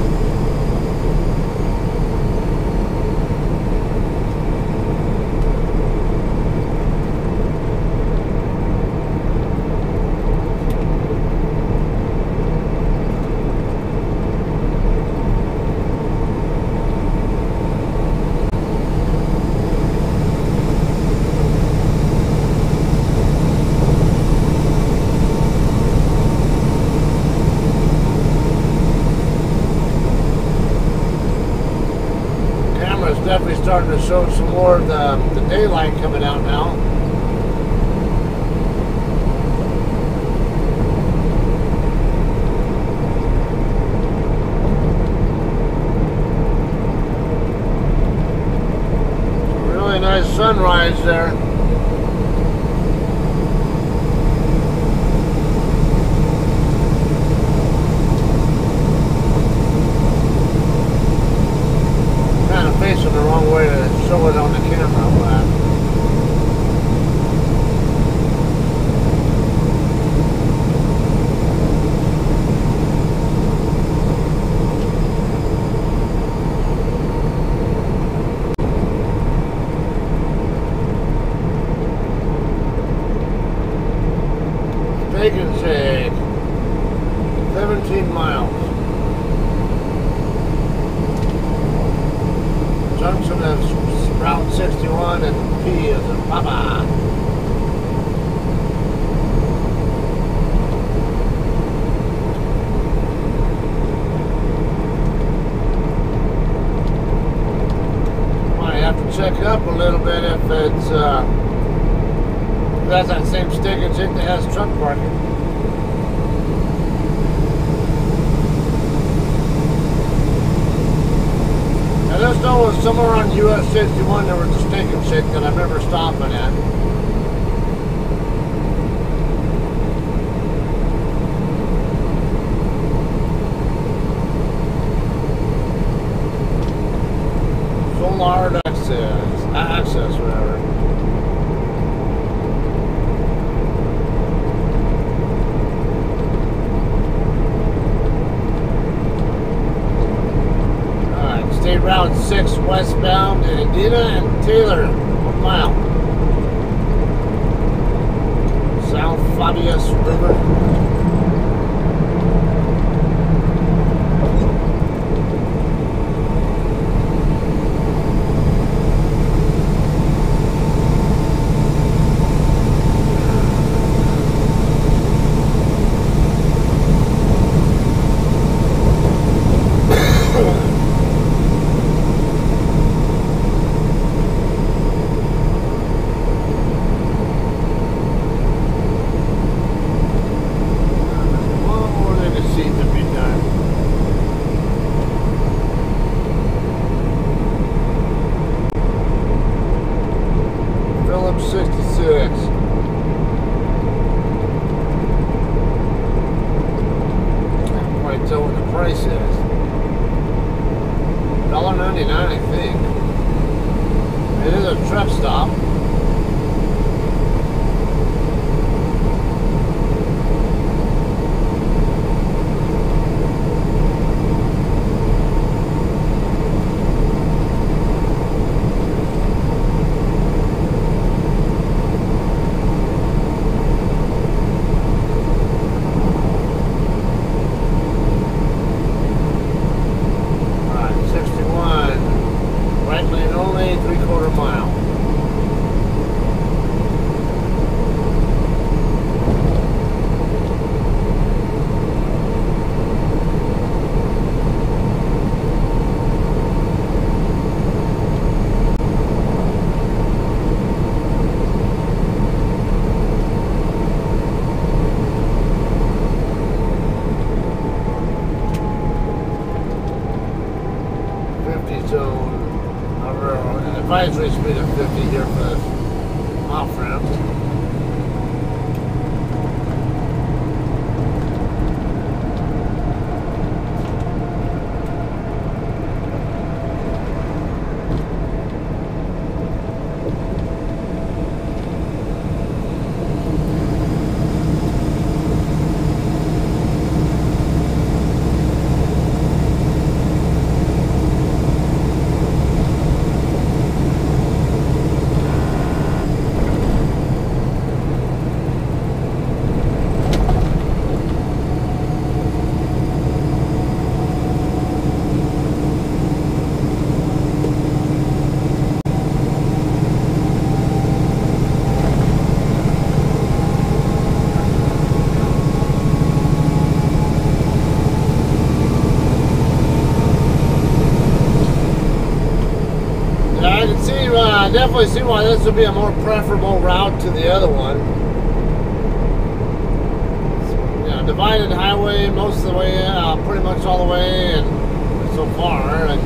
Definitely starting to show some more of the daylight coming out now. Really nice sunrise there. Facing the wrong way to show it on the camera. Steak and Shake, 17 miles. Junction of Route 61 and P is a Papa. Might have to check up a little bit if it's that's that same Steak and Shake that has truck parking. I just know it was somewhere on US 61 there was a Steak and Shake that I remember stopping at. Solar access, whatever. State Route 6 westbound in Edina and Taylor, 1 mile. South Fabius River. 79, I think. It is a truck stop. Advisory speed of 50 here for this off ramp. I definitely see why this would be a more preferable route to the other one. You know, divided highway most of the way, pretty much all the way, and so far, and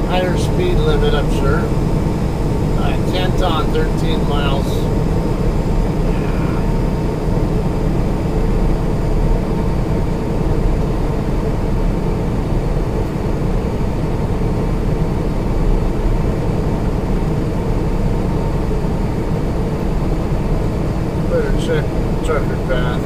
higher speed limit, I'm sure. Canton, 13 miles. Check trucker path.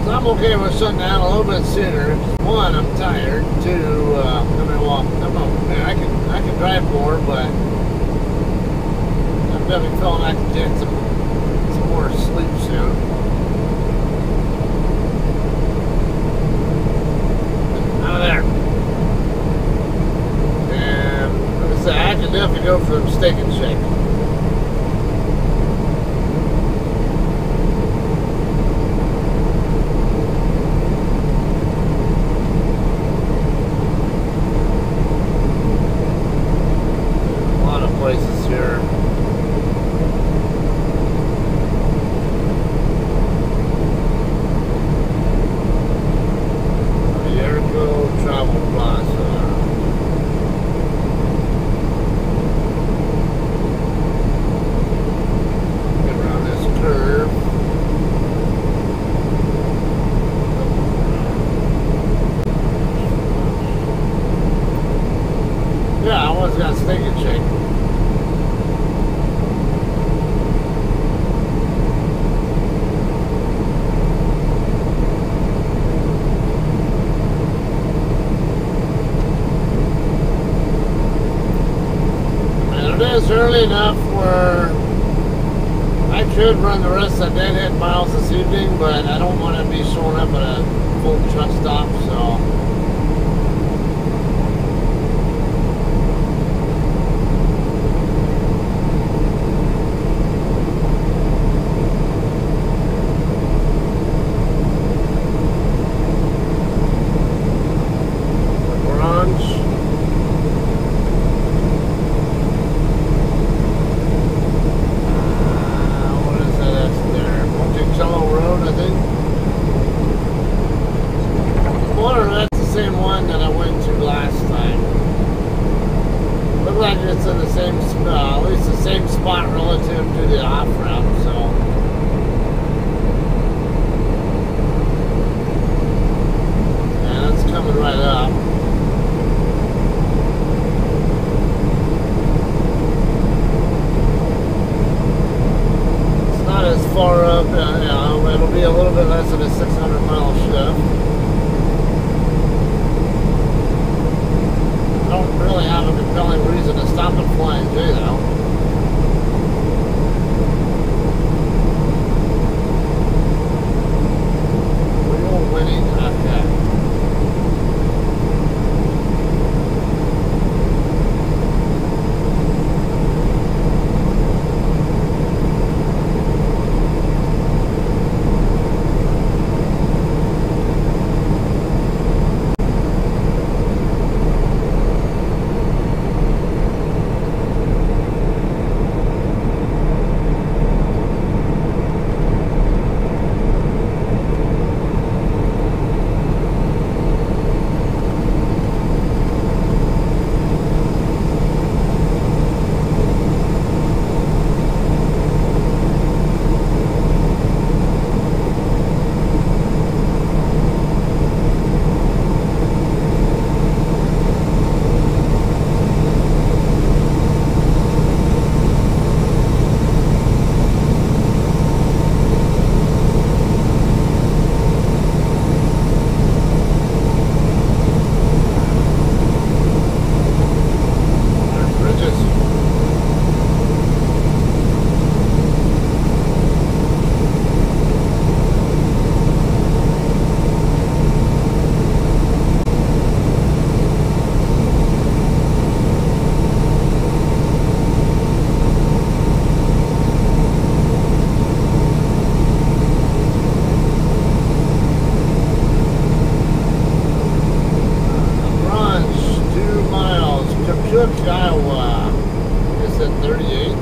So I'm okay with shutting down a little bit sooner. One, I'm tired. Two, I can drive more, but I'm definitely feeling I can get some more sleep soon. Out of there. I can definitely go for a steak and shake. A lot of places here. Jericho Travel Plaza. Yeah, I always got steak and shake. And it is early enough where I could run the rest of the deadhead miles this evening, but I don't want to be showing up at a full truck stop, so. it'll be a little bit less than a 600-mile shift. I don't really have a compelling reason to stop at Flying J though. We're winning. Okay. Iowa. I said 38.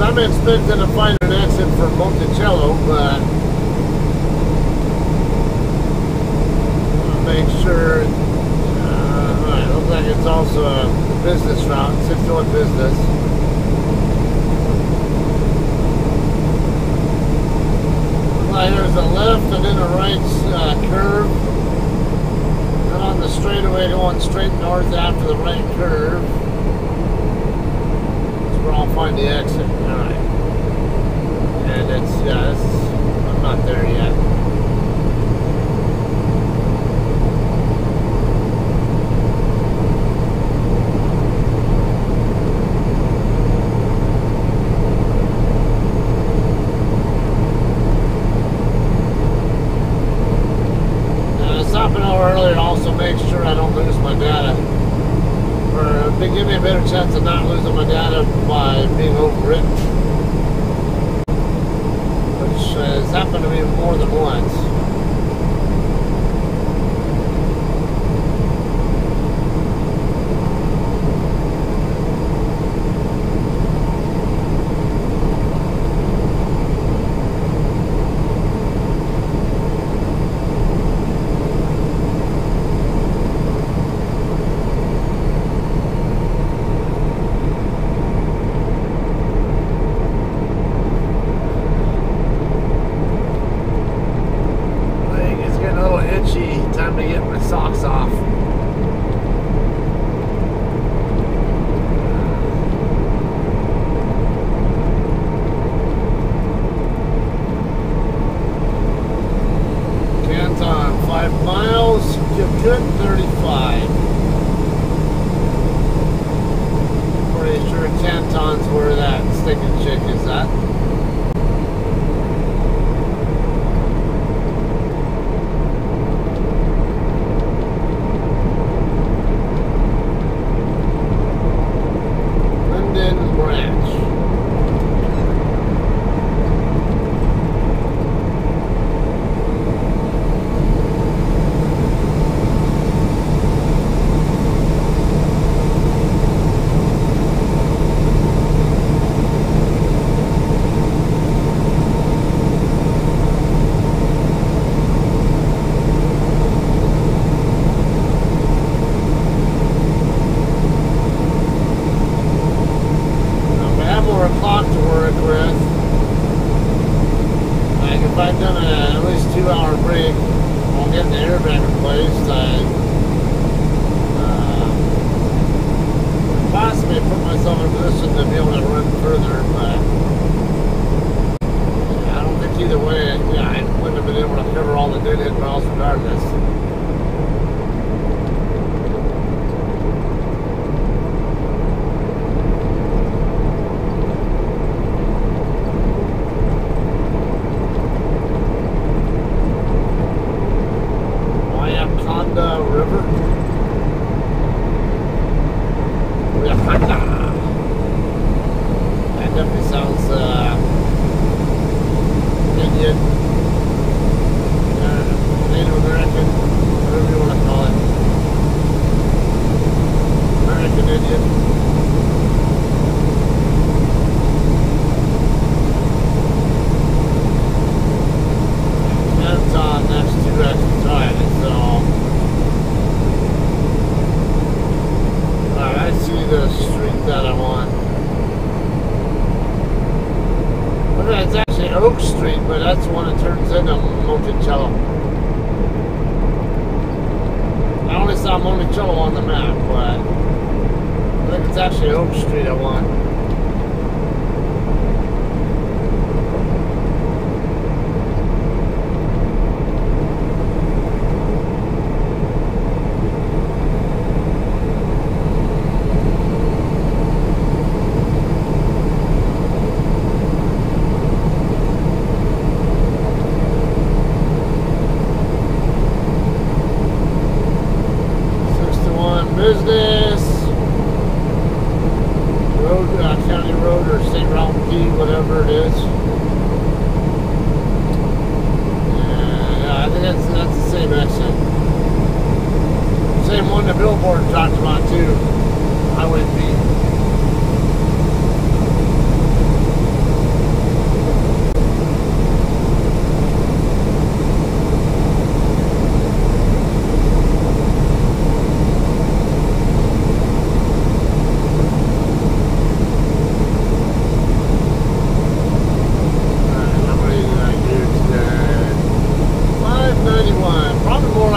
I'm expecting to find an exit for Monticello, but I'll make sure. Right, looks like it's also a business route, 61 business. There's a left and then a right curve. Then on the straightaway going straight north after the right curve. Where I'll find the exit. Alright. And it's, yeah, I'm not there yet. Stopping over earlier also make sure I don't lose my data. Or they give me a better chance of not losing my data by being overwritten, which has happened to me more than once. Time to get my socks off. Canton, 5 miles, Canton 35. Pretty sure Canton's where that stinking chick is at. if I'd done at least 2-hour break while getting the airbag replaced, I possibly put myself in a position to be able to run further, but I don't think either way, yeah, I wouldn't have been able to cover all the dead-end miles regardless. On the map, but I think it's actually Oak Street I want.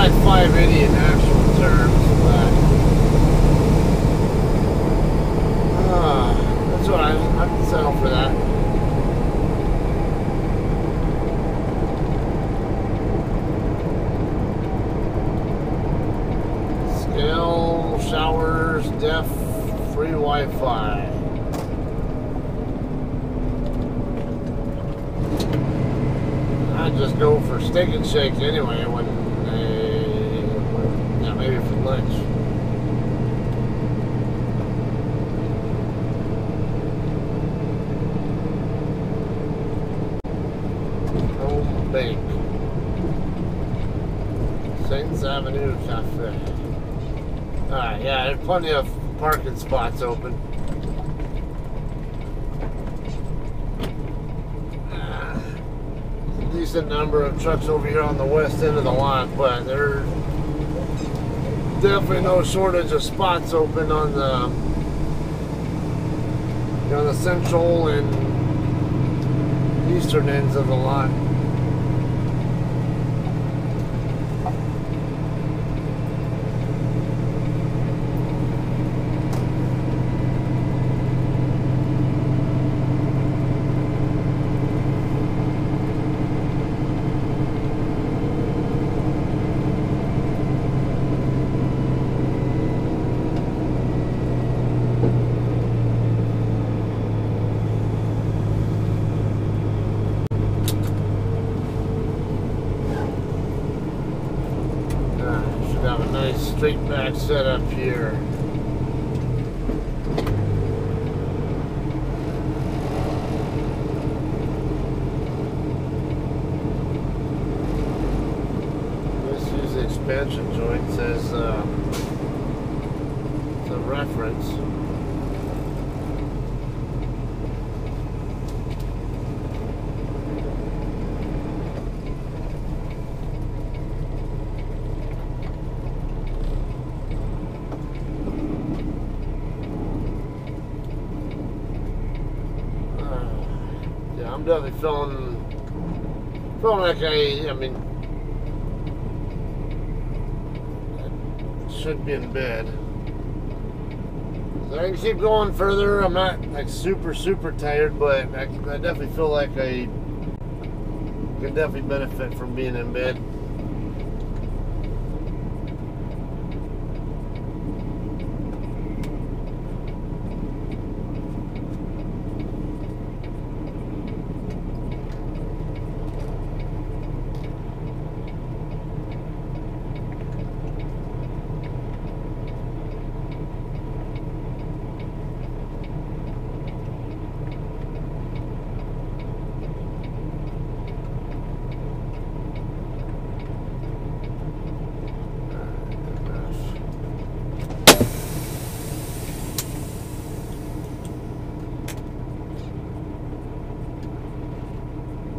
580 in actual terms, but that's what I can settle for that. Scale, showers, def, free Wi-Fi. I'd just go for steak and shakes anyway when maybe for lunch. Home Bank. Saints Avenue Cafe. Alright, yeah, there's plenty of parking spots open. Decent number of trucks over here on the west end of the lot, but there's definitely no shortage of spots open on the the central and eastern ends of the lot. Straight back setup here. Let's use the expansion joints as a reference. I'm definitely feeling Feeling like I mean, I should be in bed. So I can keep going further. I'm not like super tired, but I definitely feel like I could definitely benefit from being in bed.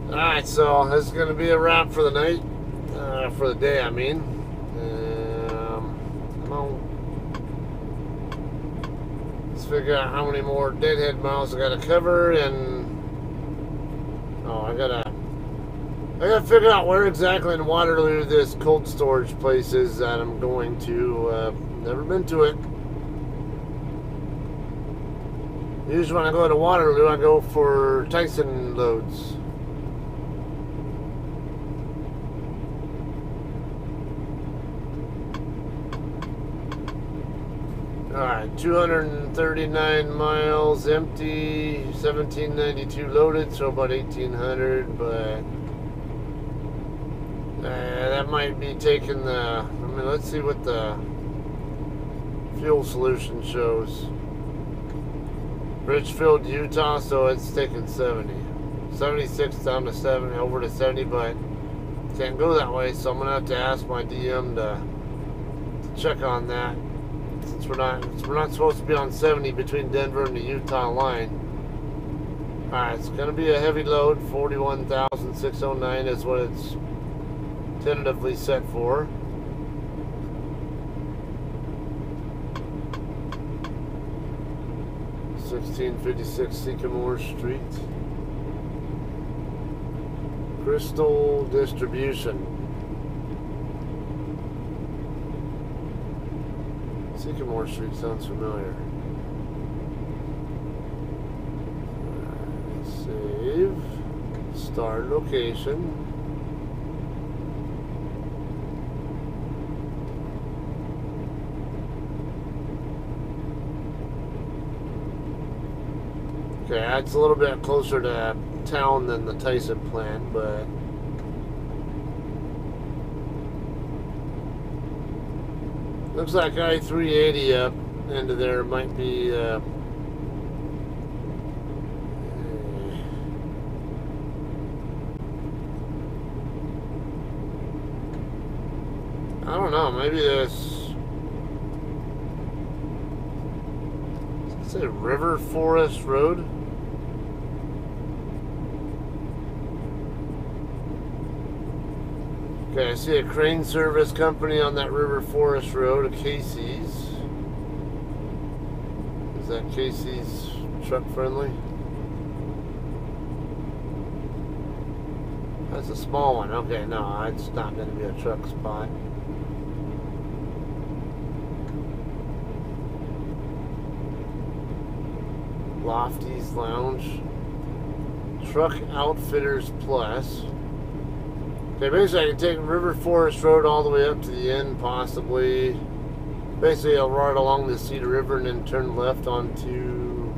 Alright, so this is going to be a wrap for the night, for the day, I mean. Let's figure out how many more deadhead miles I got to cover, and I gotta figure out where exactly in Waterloo this cold storage place is that I'm going to. Never been to it. Usually when I go to Waterloo, I go for Tyson loads. Alright, 239 miles empty, 1792 loaded, so about 1800, but that might be taking the, let's see what the fuel solution shows. Richfield, Utah, so it's taking 70. 76 down to 70, over to 70, but can't go that way, so I'm going to have to ask my DM to check on that. Since we're not supposed to be on 70 between Denver and the Utah line. Alright, it's going to be a heavy load. 41,609 is what it's tentatively set for. $16.56 Sycamore Street. Crystal Distribution. Sycamore Street sounds familiar. Save. Start location. Okay, that's a little bit closer to town than the Tyson plant, but looks like I-380 up into there might be I don't know, maybe this, does it say River Forest Road? Okay, I see a crane service company on that River Forest Road, a Casey's. Is that Casey's truck friendly? That's a small one. Okay, no, it's not going to be a truck spot. Lofty's Lounge. Truck Outfitters Plus. Okay, basically I can take River Forest Road all the way up to the end, possibly. Basically I'll ride along the Cedar River and then turn left onto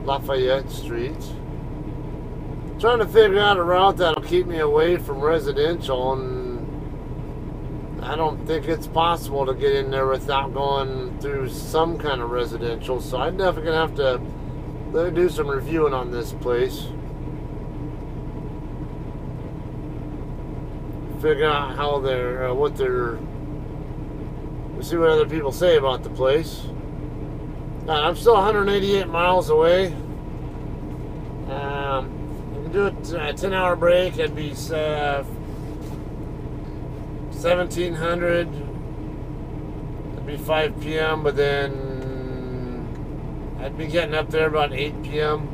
Lafayette Street. Trying to figure out a route that'll keep me away from residential, and I don't think it's possible to get in there without going through some kind of residential, so I'm definitely going to have to do some reviewing on this place. Figure out how they're, we'll see what other people say about the place. I'm still 188 miles away. I can do a 10-hour break. It'd be 1700. It'd be 5 p.m. But then I'd be getting up there about 8 p.m.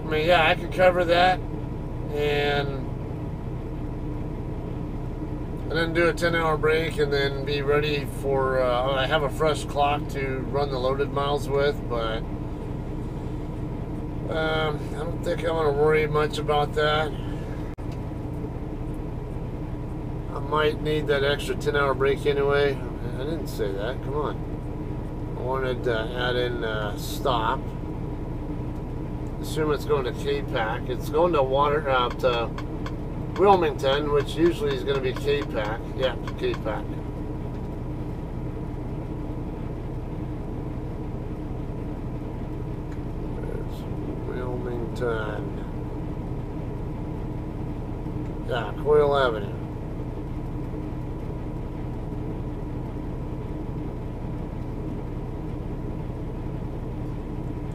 I mean, yeah, I could cover that, and and then do a 10-hour break, and then be ready for, I have a fresh clock to run the loaded miles with, but I don't think I'm going to worry much about that. I might need that extra 10-hour break anyway. I didn't say that, come on. I wanted to add in stop. Assume it's going to K-Pack. It's going to to Wilmington, which usually is going to be K-Pack. Yeah, K-Pack. There's Wilmington. Yeah, Coyle Avenue.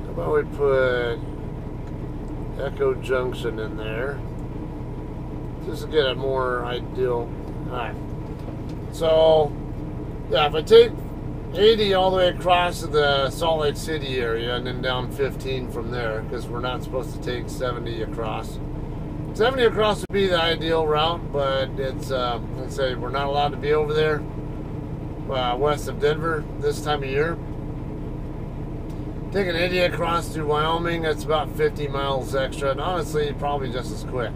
How about we put Echo Junction in there, just to get a more ideal. Alright, so yeah, if I take 80 all the way across to the Salt Lake City area and then down 15 from there, because we're not supposed to take 70 across. 70 across would be the ideal route, but it's let's say we're not allowed to be over there west of Denver this time of year. Taking 80 across to Wyoming, that's about 50 miles extra, and honestly, probably just as quick.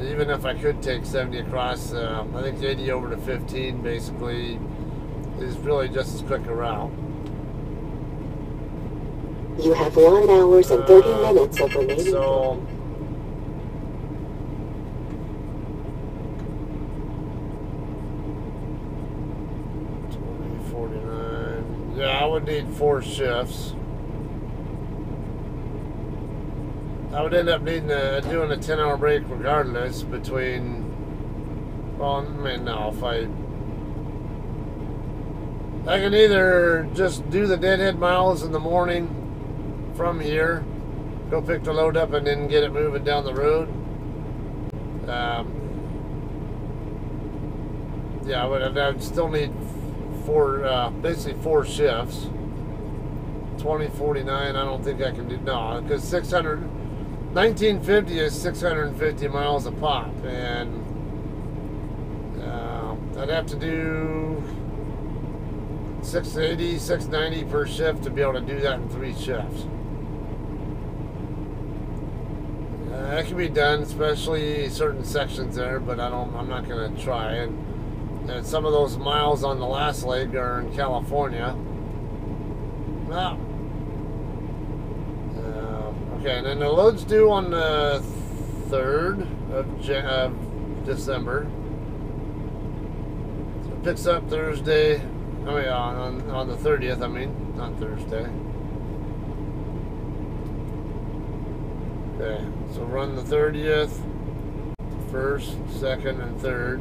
Even if I could take 70 across, I think 80 over to 15 basically is really just as quick a route. You have 1 hour and 30 minutes of remaining. So, 49. Yeah, I would need 4 shifts. I would end up needing doing a 10-hour break regardless between, well, I mean, no, if I can either just do the deadhead miles in the morning from here, go pick the load up and then get it moving down the road. Yeah, I would still need basically 4 shifts. 2049, I don't think I can do, no, because 1950 is 650 miles a pop, and I'd have to do 680, 690 per shift to be able to do that in 3 shifts. That can be done, especially certain sections there, but I'm not going to try. And some of those miles on the last leg are in California. Well, okay, and then the load's due on the 3rd of December. So it picks up Thursday. Oh yeah, on the 30th. I mean, not Thursday. Okay, so run the 30th, 1st, 2nd, and 3rd.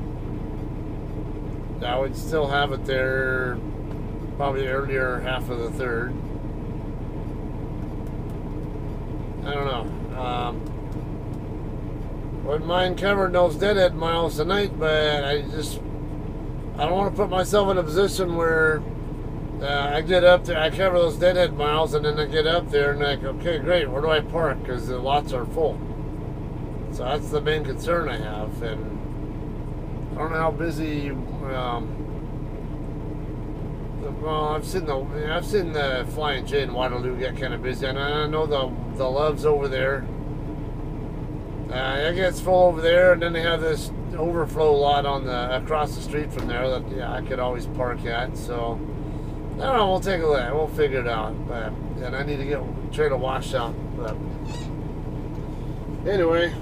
I would still have it there, probably earlier half of the 3rd. I don't know. Wouldn't mind covering those deadhead miles tonight, but I don't want to put myself in a position where I get up there, I cover those deadhead miles, and then I get up there and like, okay, great, where do I park? Because the lots are full. So that's the main concern I have, and I don't know how busy. Well, I've seen the Flying J in Waterloo get kind of busy, and I know the Love's over there. It gets full over there, and then they have this overflow lot on across the street from there that I could always park at. So I don't know. We'll take a look. We'll figure it out. But and I need to try to wash out. But anyway,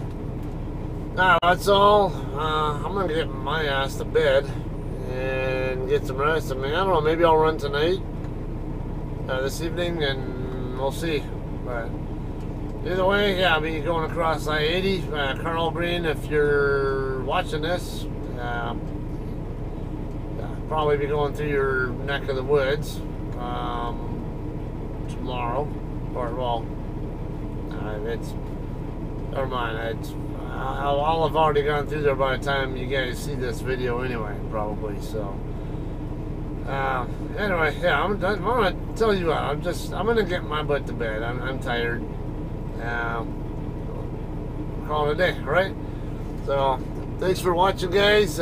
that's all. I'm gonna get my ass to bed and get some rest. I mean, I don't know. Maybe I'll run tonight, this evening, and we'll see. But either way, yeah, I'll be going across I-80. Colonel Green, if you're watching this, probably be going through your neck of the woods tomorrow. Or, well, it's, never mind. I'll have already gone through there by the time you guys see this video anyway, probably. So, anyway, yeah, I'm gonna tell you what, I'm gonna get my butt to bed. I'm tired. Call it a day, all right? So, thanks for watching, guys.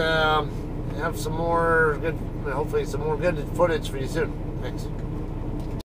have some more good, hopefully some more good footage for you soon. Thanks.